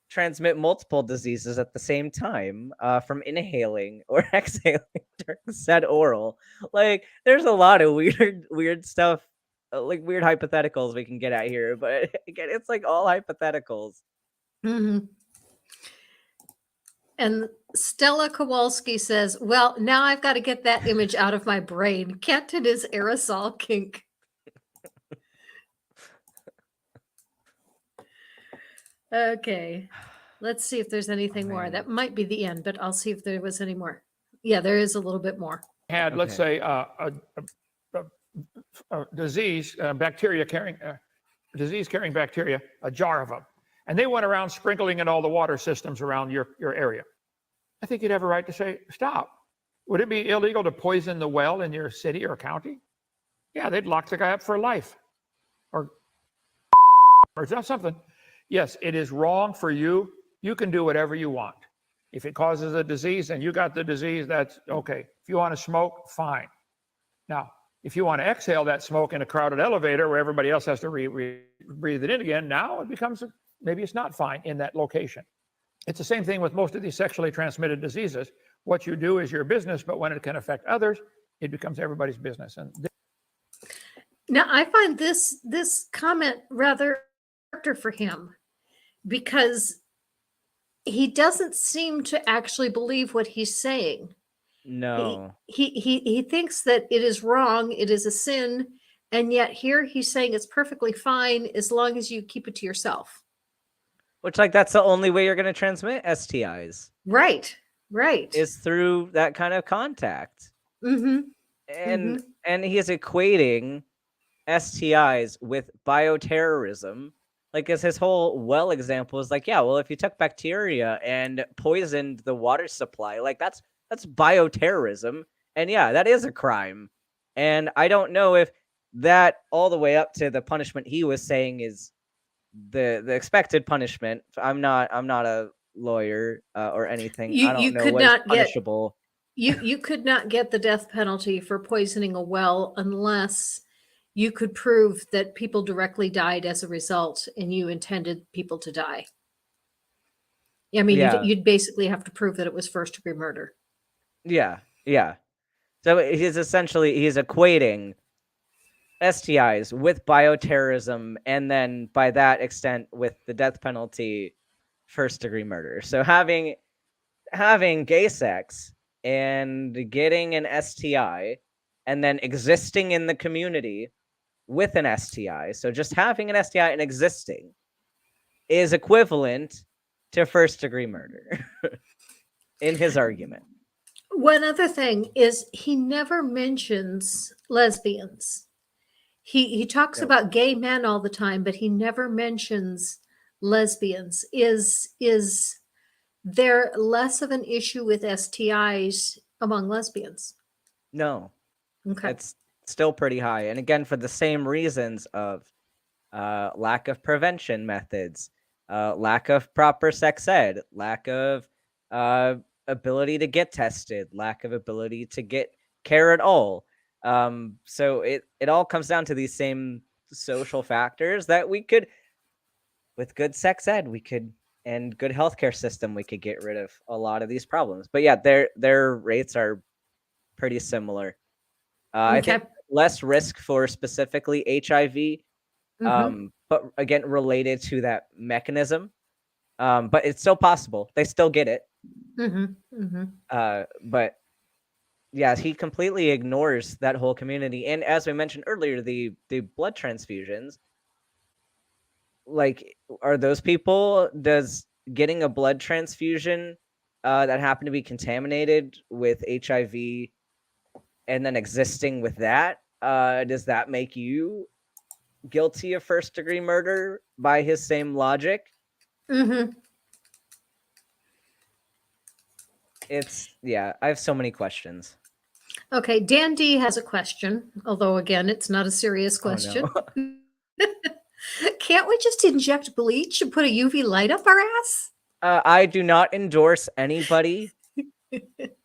Speaker 2: transmit multiple diseases at the same time from inhaling or exhaling during said oral. Like there's a lot of weird stuff, like weird hypotheticals we can get at here, but again it's like all hypotheticals.
Speaker 1: And Stella Kowalski says, well, now I've got to get that image out of my brain. Kenton is aerosol kink. Okay. Let's see if there's anything more.
Speaker 2: Man.
Speaker 1: That might be the end, but I'll see if there was any more. Yeah, there is a little bit more.
Speaker 4: Had, let's
Speaker 2: Okay.
Speaker 4: say, a disease, disease-carrying bacteria, a jar of them, and they went around sprinkling in all the water systems around your area. I think you'd have a right to say, stop. Would it be illegal to poison the well in your city or county? Yeah, they'd lock the guy up for life, or something. Yes, it is wrong for you. You can do whatever you want. If it causes a disease and you got the disease, that's okay. If you want to smoke, fine. Now, if you want to exhale that smoke in a crowded elevator where everybody else has to breathe it in again, now it becomes, maybe it's not fine in that location. It's the same thing with most of these sexually transmitted diseases. What you do is your business, but when it can affect others, it becomes everybody's business. And
Speaker 1: Now, I find this comment rather for him because he doesn't seem to actually believe what he's saying.
Speaker 2: No.
Speaker 1: He thinks that it is wrong, it is a sin, and yet here he's saying it's perfectly fine as long as you keep it to yourself.
Speaker 2: Which, like, that's the only way you're going to transmit STIs.
Speaker 1: Right.
Speaker 2: Is through that kind of contact.
Speaker 1: Mm-hmm.
Speaker 2: And he is equating STIs with bioterrorism. Like, as his whole well example is like, yeah, well, if you took bacteria and poisoned the water supply, like that's bioterrorism. And yeah, that is a crime. And I don't know if that all the way up to the punishment he was saying is the expected punishment. I'm not a lawyer or anything. I don't know what's punishable.
Speaker 1: You could not get the death penalty for poisoning a well unless you could prove that people directly died as a result and you intended people to die. I mean,
Speaker 2: Yeah.
Speaker 1: you'd basically have to prove that it was first-degree murder.
Speaker 2: Yeah. So he's equating STIs with bioterrorism, and then by that extent with the death penalty, first-degree murder. So having gay sex and getting an STI and then existing in the community with an STI, so just having an STI and existing, is equivalent to first-degree murder in his argument.
Speaker 1: One other thing is he never mentions lesbians. He talks about gay men all the time, but he never mentions lesbians. Is there less of an issue with STIs among lesbians?
Speaker 2: No.
Speaker 1: Okay.
Speaker 2: It's still pretty high. And again, for the same reasons of lack of prevention methods, lack of proper sex ed, lack of ability to get tested, lack of ability to get care at all. So it all comes down to these same social factors that we could, with good sex ed, and good healthcare system, we could get rid of a lot of these problems. But yeah, their rates are pretty similar. I think less risk for specifically HIV, but again, related to that mechanism. But it's still possible. They still get it. But yeah, he completely ignores that whole community. And as we mentioned earlier, the blood transfusions, like, are those people, does getting a blood transfusion that happen to be contaminated with HIV and then existing with that, does that make you guilty of first-degree murder by his same logic? I have so many questions.
Speaker 1: Okay, Dan D has a question, although again, it's not a serious question.
Speaker 2: Oh, no.
Speaker 1: Can't we just inject bleach and put a UV light up our ass?
Speaker 2: I do not endorse anybody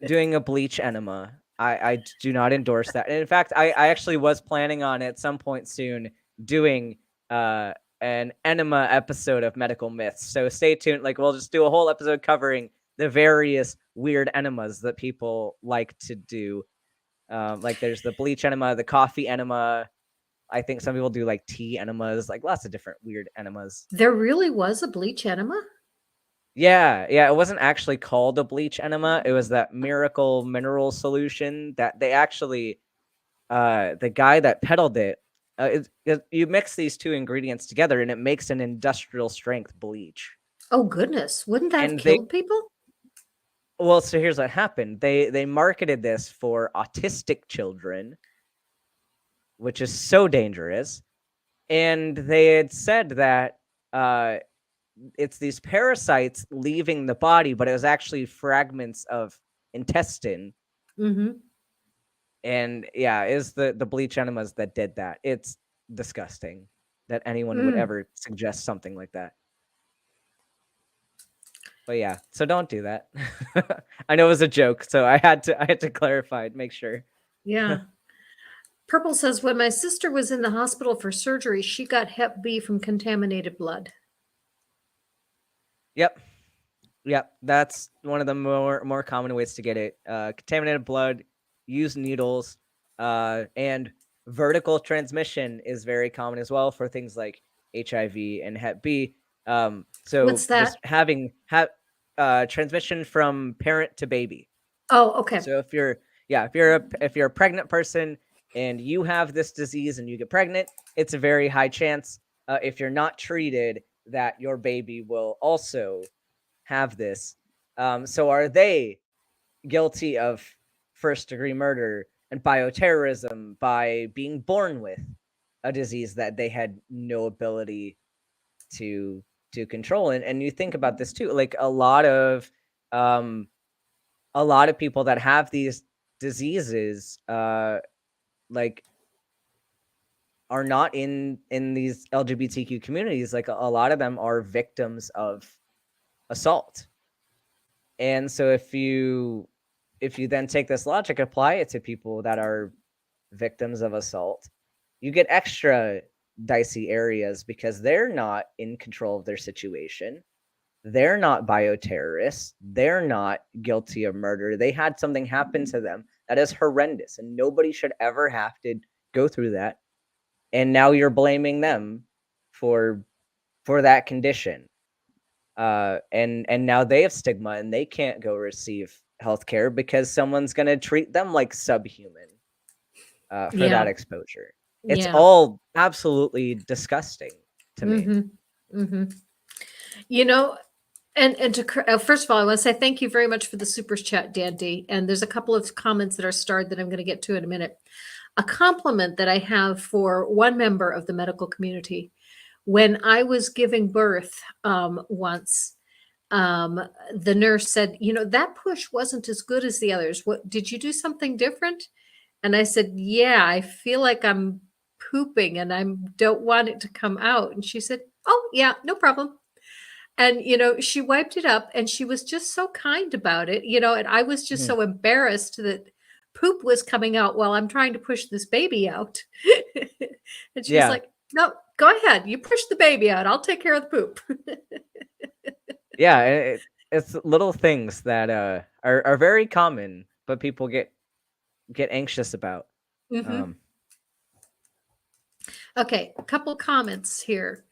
Speaker 2: doing a bleach enema. I do not endorse that. And in fact, I actually was planning on at some point soon doing an enema episode of Medical Myths. So stay tuned. Like, we'll just do a whole episode covering the various weird enemas that people like to do. Like, there's the bleach enema, the coffee enema. I think some people do like tea enemas, like lots of different weird enemas.
Speaker 1: There really was a bleach enema?
Speaker 2: Yeah. It wasn't actually called a bleach enema. It was that miracle mineral solution that they actually, the guy that peddled it, you mix these two ingredients together and it makes an industrial strength bleach.
Speaker 1: Oh, goodness. Wouldn't that have
Speaker 2: And they
Speaker 1: killed people?
Speaker 2: well, so here's what happened. They marketed this for autistic children, which is so dangerous. And they had said that it's these parasites leaving the body, but it was actually fragments of intestine.
Speaker 1: Mm-hmm.
Speaker 2: And yeah, is the bleach enemas that did that. It's disgusting that anyone would ever suggest something like that. But yeah, so don't do that. I know it was a joke, so I had to clarify it, make sure.
Speaker 1: Yeah. Purple says, when my sister was in the hospital for surgery, she got Hep B from contaminated blood.
Speaker 2: Yep. That's one of the more common ways to get it. Contaminated blood, use needles, and vertical transmission is very common as well for things like HIV and Hep B. So
Speaker 1: What's that?
Speaker 2: just having transmission from parent to baby.
Speaker 1: Oh, okay.
Speaker 2: So if you're a pregnant person and you have this disease and you get pregnant, it's a very high chance if you're not treated that your baby will also have this. So are they guilty of first-degree murder and bioterrorism by being born with a disease that they had no ability to control? And you think about this too, like a lot of people that have these diseases like are not in these LGBTQ communities. Like a lot of them are victims of assault. And so if you then take this logic, apply it to people that are victims of assault, you get extra dicey areas because they're not in control of their situation. They're not bioterrorists. They're not guilty of murder. They had something happen to them that is horrendous, and nobody should ever have to go through that. And now you're blaming them for that condition. And now they have stigma and they can't go receive healthcare because someone's going to treat them like subhuman for that exposure. It's all absolutely disgusting to me.
Speaker 1: Mm-hmm. Mm-hmm. You know, and to first of all, I want to say thank you very much for the super chat, Dan D. And there's a couple of comments that are starred that I'm going to get to in a minute. A compliment that I have for one member of the medical community. When I was giving birth once, the nurse said, you know, that push wasn't as good as the others. What did you do something different? And I said, yeah, I feel like I'm pooping and I don't want it to come out. And she said, oh, yeah, no problem. And, you know, she wiped it up and she was just so kind about it, you know, and I was just so embarrassed that poop was coming out while I'm trying to push this baby out. And she was like, no, go ahead. You push the baby out. I'll take care of the poop.
Speaker 2: Yeah, it's little things that are very common, but people get anxious about.
Speaker 1: Mm-hmm. Okay, a couple comments here.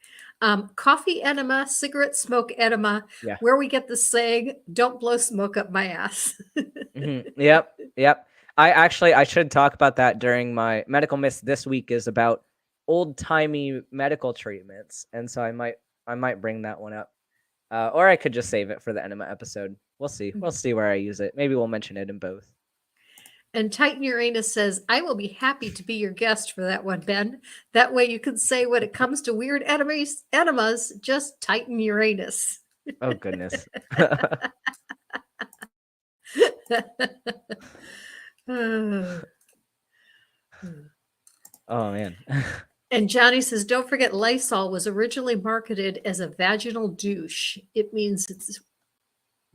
Speaker 1: Coffee enema, cigarette smoke enema, where we get the saying, don't blow smoke up my ass.
Speaker 2: Yep. I should talk about that during my medical myths this week is about old-timey medical treatments. And so I might bring that one up. Or I could just save it for the enema episode. We'll see. We'll see where I use it. Maybe we'll mention it in both.
Speaker 1: And Titan Uranus says, I will be happy to be your guest for that one, Ben. That way you can say when it comes to weird enemas, just Titan Uranus.
Speaker 2: Oh, goodness. Oh, man.
Speaker 1: And Johnny says, don't forget Lysol was originally marketed as a vaginal douche. It means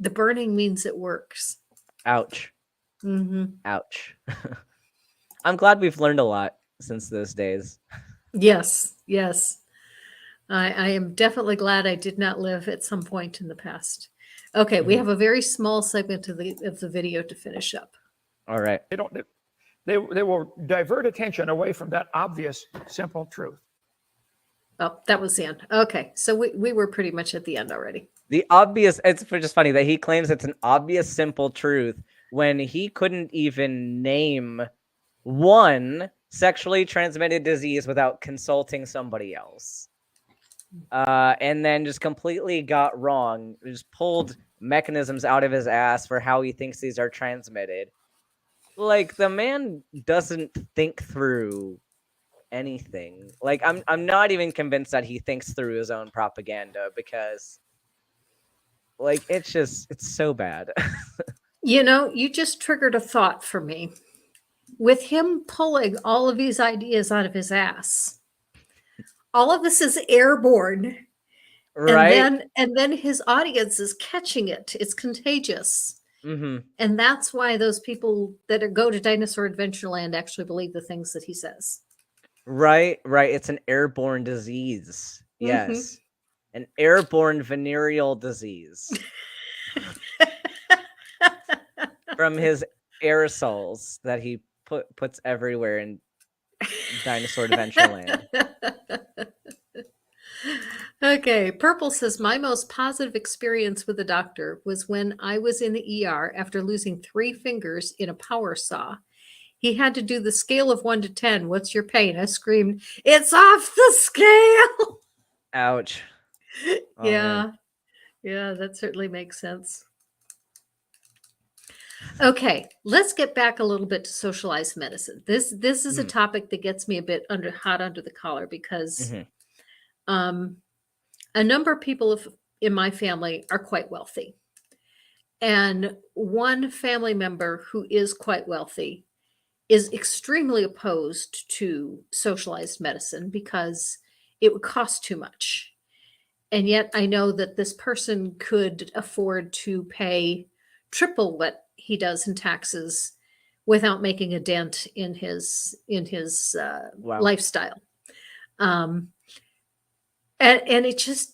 Speaker 1: the burning means it works.
Speaker 2: Ouch.
Speaker 1: Mm-hmm.
Speaker 2: Ouch. I'm glad we've learned a lot since those days.
Speaker 1: Yes. I am definitely glad I did not live at some point in the past. Okay, we have a very small segment of the video to finish up.
Speaker 2: All right.
Speaker 4: They will divert attention away from that obvious, simple truth.
Speaker 1: Oh, that was the end. Okay, so we were pretty much at the end already.
Speaker 2: It's just funny that he claims it's an obvious, simple truth when he couldn't even name one sexually transmitted disease without consulting somebody else. and then just completely got wrong. Just pulled mechanisms out of his ass for how he thinks these are transmitted. Like, the man doesn't think through anything. Like, I'm not even convinced that he thinks through his own propaganda, because like it's so bad.
Speaker 1: You know, you just triggered a thought for me. With him pulling all of these ideas out of his ass, all of this is airborne.
Speaker 2: Right?
Speaker 1: And then his audience is catching it. It's contagious.
Speaker 2: Mm-hmm.
Speaker 1: And that's why those people that go to Dinosaur Adventureland actually believe the things that he says.
Speaker 2: Right. It's an airborne disease. Yes. An airborne venereal disease from his aerosols that he puts everywhere in Dinosaur Adventureland.
Speaker 1: Okay, Purple says, my most positive experience with the doctor was when I was in the ER after losing 3 fingers in a power saw. He had to do the scale of 1 to 10. What's your pain? I screamed, it's off the scale.
Speaker 2: Ouch. Oh,
Speaker 1: Yeah.
Speaker 2: man.
Speaker 1: Yeah, that certainly makes sense. Okay, let's get back a little bit to socialized medicine. This is a topic that gets me a bit hot under the collar, because a number of people in my family are quite wealthy. And one family member who is quite wealthy is extremely opposed to socialized medicine because it would cost too much. And yet I know that this person could afford to pay triple what he does in taxes without making a dent in his
Speaker 2: Wow.
Speaker 1: lifestyle. And it just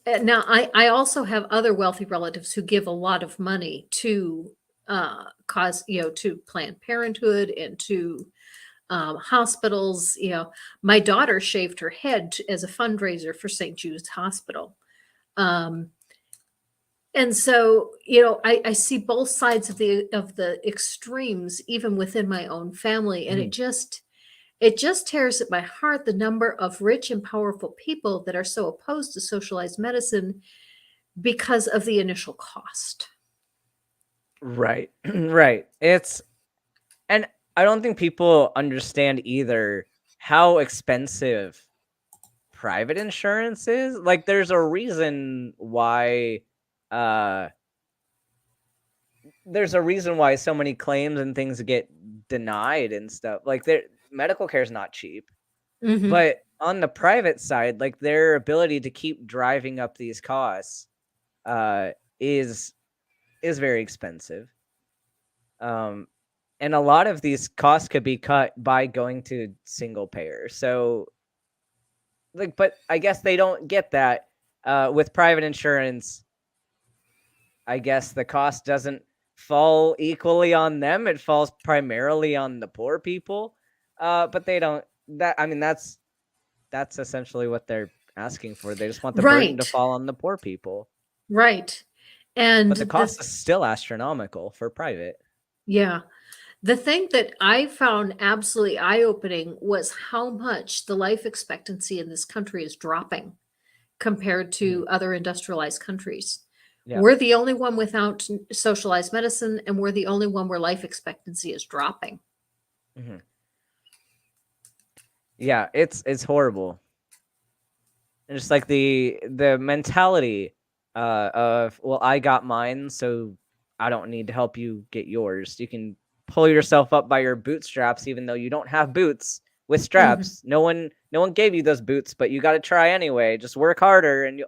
Speaker 1: now I also have other wealthy relatives who give a lot of money to to Planned Parenthood and to hospitals. My daughter shaved her head as a fundraiser for St. Jude's Hospital. And so, I see both sides of the extremes, even within my own family. And it just tears at my heart, the number of rich and powerful people that are so opposed to socialized medicine because of the initial cost.
Speaker 2: Right. Right. And I don't think people understand either how expensive private insurance is. Like, there's a reason why so many claims and things get denied and stuff. Like, medical care is not cheap. But on the private side, like, their ability to keep driving up these costs is very expensive. And a lot of these costs could be cut by going to single payer. So, like, but I guess they don't get that with private insurance. I guess the cost doesn't fall equally on them. It falls primarily on the poor people. But they don't. That's essentially what they're asking for. They just want the burden to fall on the poor people.
Speaker 1: Right. And
Speaker 2: but the cost is still astronomical for private.
Speaker 1: Yeah. The thing that I found absolutely eye-opening was how much the life expectancy in this country is dropping compared to other industrialized countries.
Speaker 2: Yeah.
Speaker 1: We're the only one without socialized medicine, and we're the only one where life expectancy is dropping.
Speaker 2: Yeah, it's horrible. And just like the mentality of, well, I got mine, so I don't need to help you get yours. You can pull yourself up by your bootstraps, even though you don't have boots with straps. No one gave you those boots, but you got to try anyway. Just work harder, and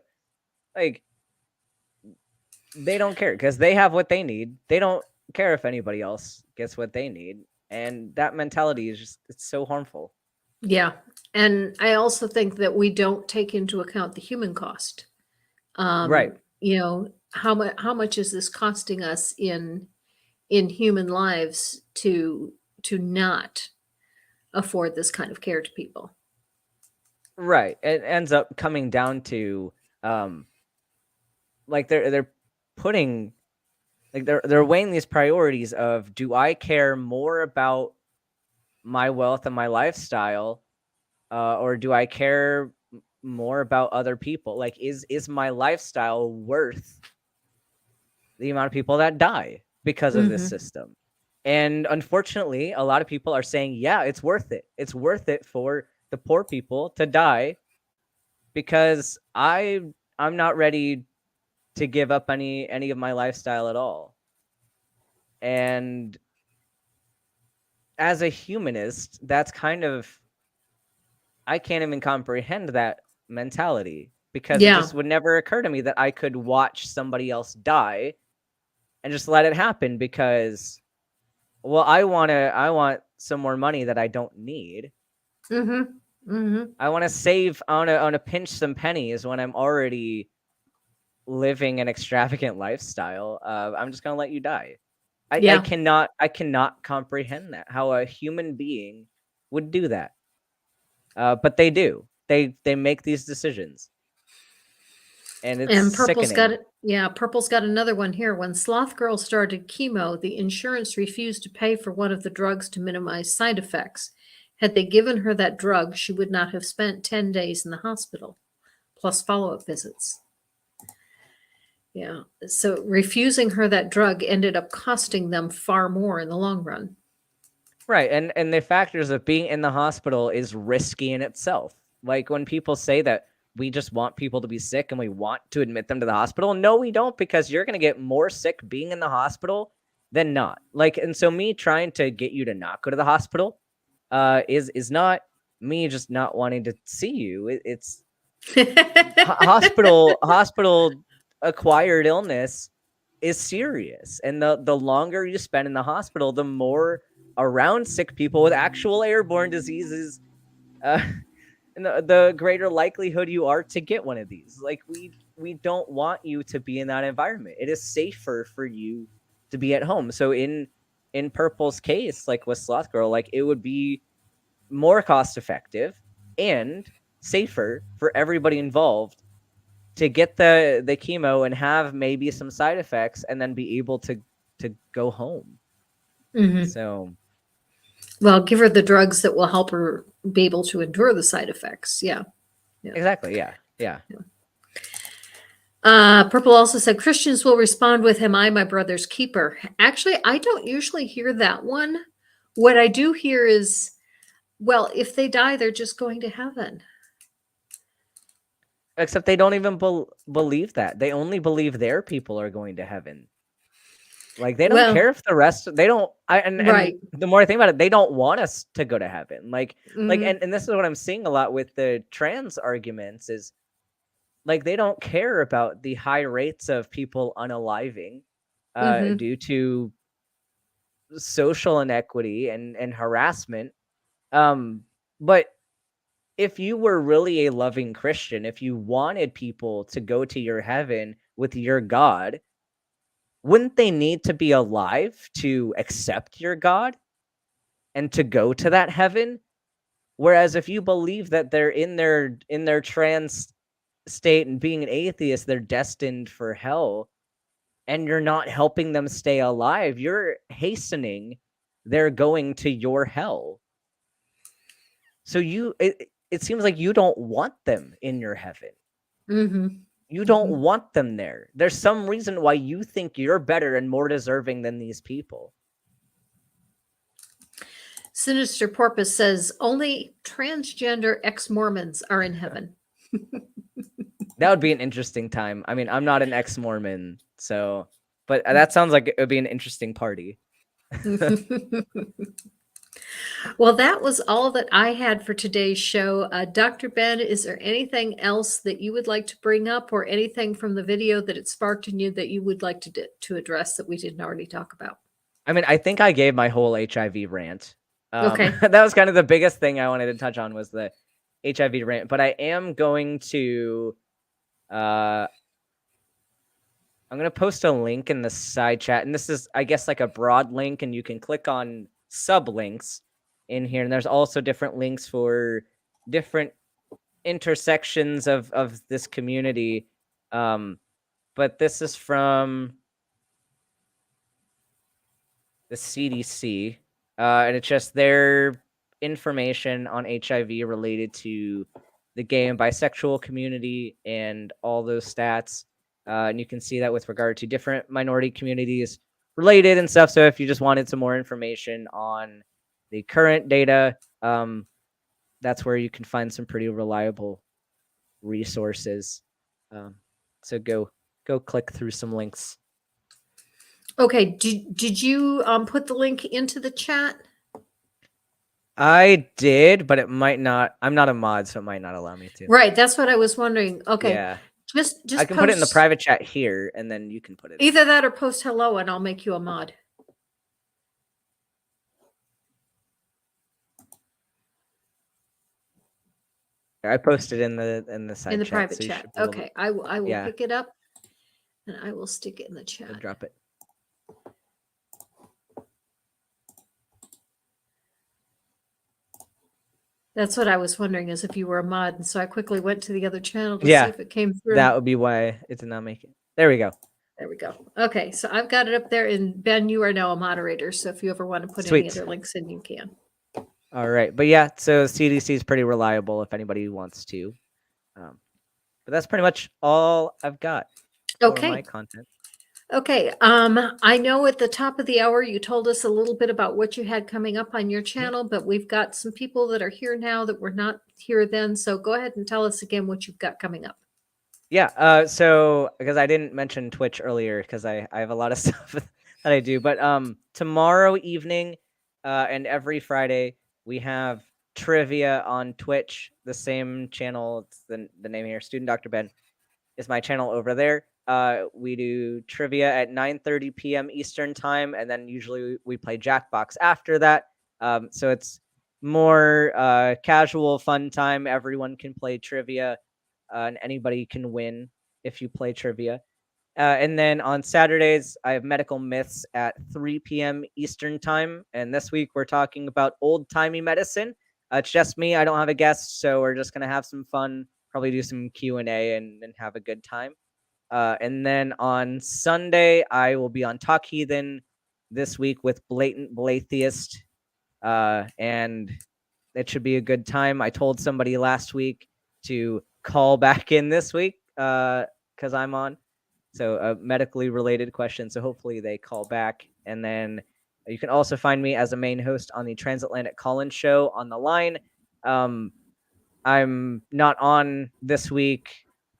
Speaker 2: they don't care because they have what they need. They don't care if anybody else gets what they need, and that mentality is it's so harmful.
Speaker 1: Yeah, and I also think that we don't take into account the human cost.
Speaker 2: Right.
Speaker 1: How much is this costing us in human lives to not afford this kind of care to people?
Speaker 2: Right. It ends up coming down to like they're putting, like they're weighing these priorities of, do I care more about my wealth and my lifestyle, or do I care more about other people. Like, is my lifestyle worth the amount of people that die because of this system? And unfortunately, a lot of people are saying, yeah, it's worth it. It's worth it for the poor people to die because I'm not ready to give up any of my lifestyle at all. And as a humanist, that's kind of, I can't even comprehend that mentality, because it just would never occur to me that I could watch somebody else die and just let it happen because, well, I want some more money that I don't need. I want to save, I want to pinch some pennies when I'm already living an extravagant lifestyle. I'm just going to let you die. I cannot comprehend that, how a human being would do that. But they do. They make these decisions. And it's
Speaker 1: Purple's
Speaker 2: sickening.
Speaker 1: Purple's got another one here. When Sloth Girl started chemo, the insurance refused to pay for one of the drugs to minimize side effects. Had they given her that drug, she would not have spent 10 days in the hospital, plus follow-up visits. Yeah. So refusing her that drug ended up costing them far more in the long run.
Speaker 2: Right. And the factors of being in the hospital is risky in itself. Like when people say that we just want people to be sick and we want to admit them to the hospital. No, we don't, because you're going to get more sick being in the hospital than not. Like, and so me trying to get you to not go to the hospital is not me just not wanting to see you. It's hospital acquired illness is serious. And the longer you spend in the hospital, the more around sick people with actual airborne diseases, and the greater likelihood you are to get one of these. Like, we don't want you to be in that environment. It is safer for you to be at home. So in Purple's case, like with Sloth Girl, like it would be more cost effective and safer for everybody involved to get the chemo and have maybe some side effects and then be able to go home. So,
Speaker 1: well, give her the drugs that will help her be able to endure the side effects. Yeah.
Speaker 2: Exactly. Yeah.
Speaker 1: Purple also said Christians will respond with, "Am I my brother's keeper?" Actually, I don't usually hear that one. What I do hear is, well, if they die, they're just going to heaven.
Speaker 2: Except they don't even believe that. They only believe their people are going to heaven. Like, they don't care if the rest, they don't, and the more I think about it, they don't want us to go to heaven. Like, and this is what I'm seeing a lot with the trans arguments is, like, they don't care about the high rates of people unaliving due to social inequity and harassment. But if you were really a loving Christian, if you wanted people to go to your heaven with your God, wouldn't they need to be alive to accept your God and to go to that heaven? Whereas if you believe that they're in their trans state and being an atheist, they're destined for hell, and you're not helping them stay alive, you're hastening their going to your hell. So it seems like you don't want them in your heaven. You don't want them there. There's some reason why you think you're better and more deserving than these people.
Speaker 1: Sinister Porpoise says only transgender ex-Mormons are in heaven.
Speaker 2: That would be an interesting time. I mean, I'm not an ex-Mormon, so, but that sounds like it would be an interesting party.
Speaker 1: Well, that was all that I had for today's show. Dr. Ben, is there anything else that you would like to bring up, or anything from the video that it sparked in you that you would like to address that we didn't already talk about?
Speaker 2: I mean, I think I gave my whole HIV rant.
Speaker 1: Okay.
Speaker 2: That was kind of the biggest thing I wanted to touch on, was the HIV rant. But I am going to, I'm going to post a link in the side chat. And this is, I guess, like a broad link, and you can click on sublinks in here. And there's also different links for different intersections of this community. But this is from the CDC. And it's just their information on HIV related to the gay and bisexual community and all those stats. And you can see that with regard to different minority communities related and stuff. So if you just wanted some more information on the current data, that's where you can find some pretty reliable resources. So go click through some links.
Speaker 1: Okay. Did you put the link into the chat?
Speaker 2: I did, but it might not. I'm not a mod, so it might not allow me to.
Speaker 1: Right. That's what I was wondering. Okay.
Speaker 2: Yeah.
Speaker 1: Just
Speaker 2: I can put it in the
Speaker 1: post
Speaker 2: private chat here, and then you can put it.
Speaker 1: either that or post hello, and I'll make you a mod.
Speaker 2: I posted in the side
Speaker 1: In the
Speaker 2: chat,
Speaker 1: private
Speaker 2: so you
Speaker 1: chat.
Speaker 2: should be able to-
Speaker 1: Okay. I will
Speaker 2: Yeah.
Speaker 1: pick it up and I will stick it in the
Speaker 2: I'll
Speaker 1: chat.
Speaker 2: drop it.
Speaker 1: That's what I was wondering, is if you were a mod. And so I quickly went to the other channel to
Speaker 2: Yeah,
Speaker 1: see if it came through.
Speaker 2: That would be why it did not make it. There we go.
Speaker 1: There we go. Okay. So I've got it up there, and Ben, you are now a moderator. So if you ever want to put any
Speaker 2: Sweet.
Speaker 1: other links in, you can.
Speaker 2: All right, but yeah, so CDC is pretty reliable if anybody wants to. But that's pretty much all I've got for
Speaker 1: Okay.
Speaker 2: my content.
Speaker 1: Okay. I know at the top of the hour you told us a little bit about what you had coming up on your channel, but we've got some people that are here now that were not here then. So go ahead and tell us again what you've got coming up.
Speaker 2: Yeah, so because I didn't mention Twitch earlier because I have a lot of stuff that I do, but tomorrow evening and every Friday we have trivia on Twitch, the same channel. It's the name here, Student Dr. Ben is my channel over there. We do trivia at 9:30 p.m. Eastern time, and then usually we play Jackbox after that. So it's more casual, fun time. Everyone can play trivia, and anybody can win if you play trivia. And then on Saturdays, I have Medical Myths at 3 p.m. Eastern time. And this week we're talking about old-timey medicine. It's just me. I don't have a guest, so we're just going to have some fun, probably do some Q&A and have a good time. And then on Sunday, I will be on Talk Heathen this week with Blatant Blatheist. And it should be a good time. I told somebody last week to call back in this week because I'm on. So a medically related question. So hopefully they call back. And then you can also find me as a main host on the Transatlantic Call-In Show on the line. I'm not on this week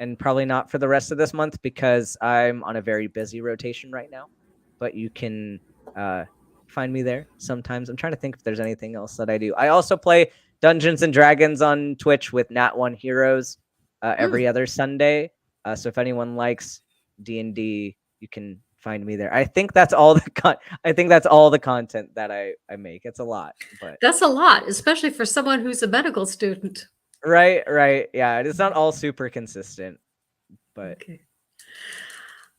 Speaker 2: and probably not for the rest of this month because I'm on a very busy rotation right now. But you can find me there sometimes. I'm trying to think if there's anything else that I do. I also play Dungeons and Dragons on Twitch with Nat One Heroes every other Sunday. So if anyone likes D&D, you can find me there. I think that's all the content that I make. It's a lot, but
Speaker 1: That's a lot, especially for someone who's a medical student.
Speaker 2: right. Yeah, it's not all super consistent, but
Speaker 1: Okay.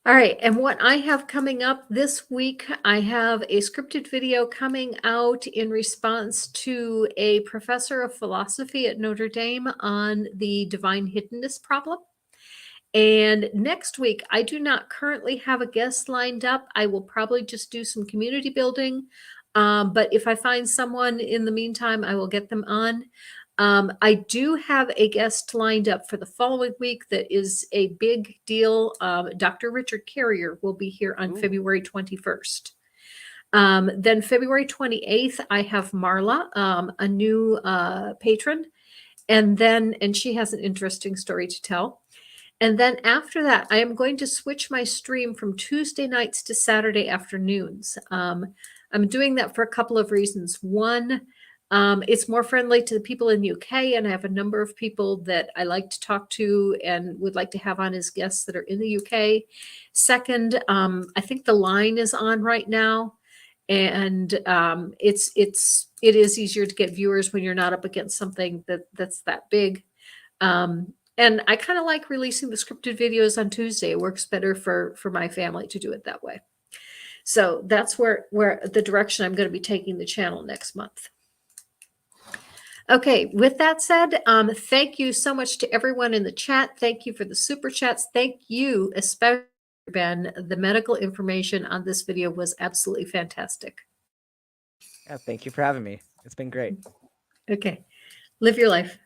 Speaker 1: All right. And what I have coming up this week, I have a scripted video coming out in response to a professor of philosophy at Notre Dame on the divine hiddenness problem. And next week, I do not currently have a guest lined up. I will probably just do some community building. But if I find someone in the meantime, I will get them on. I do have a guest lined up for the following week that is a big deal. Dr. Richard Carrier will be here on February 21st. Then February 28th, I have Marla, a new patron. And she has an interesting story to tell. And then after that, I am going to switch my stream from Tuesday nights to Saturday afternoons. I'm doing that for a couple of reasons. One, it's more friendly to the people in the UK, and I have a number of people that I like to talk to and would like to have on as guests that are in the UK. Second, I think the line is on right now, and it is easier to get viewers when you're not up against something that's that big. And I kind of like releasing the scripted videos on Tuesday. It works better for my family to do it that way. So that's where the direction I'm going to be taking the channel next month. Okay, with that said, thank you so much to everyone in the chat. Thank you for the super chats. Thank you, especially Ben. The medical information on this video was absolutely fantastic.
Speaker 2: yeah, thank you for having me. It's been great.
Speaker 1: Okay, live your life.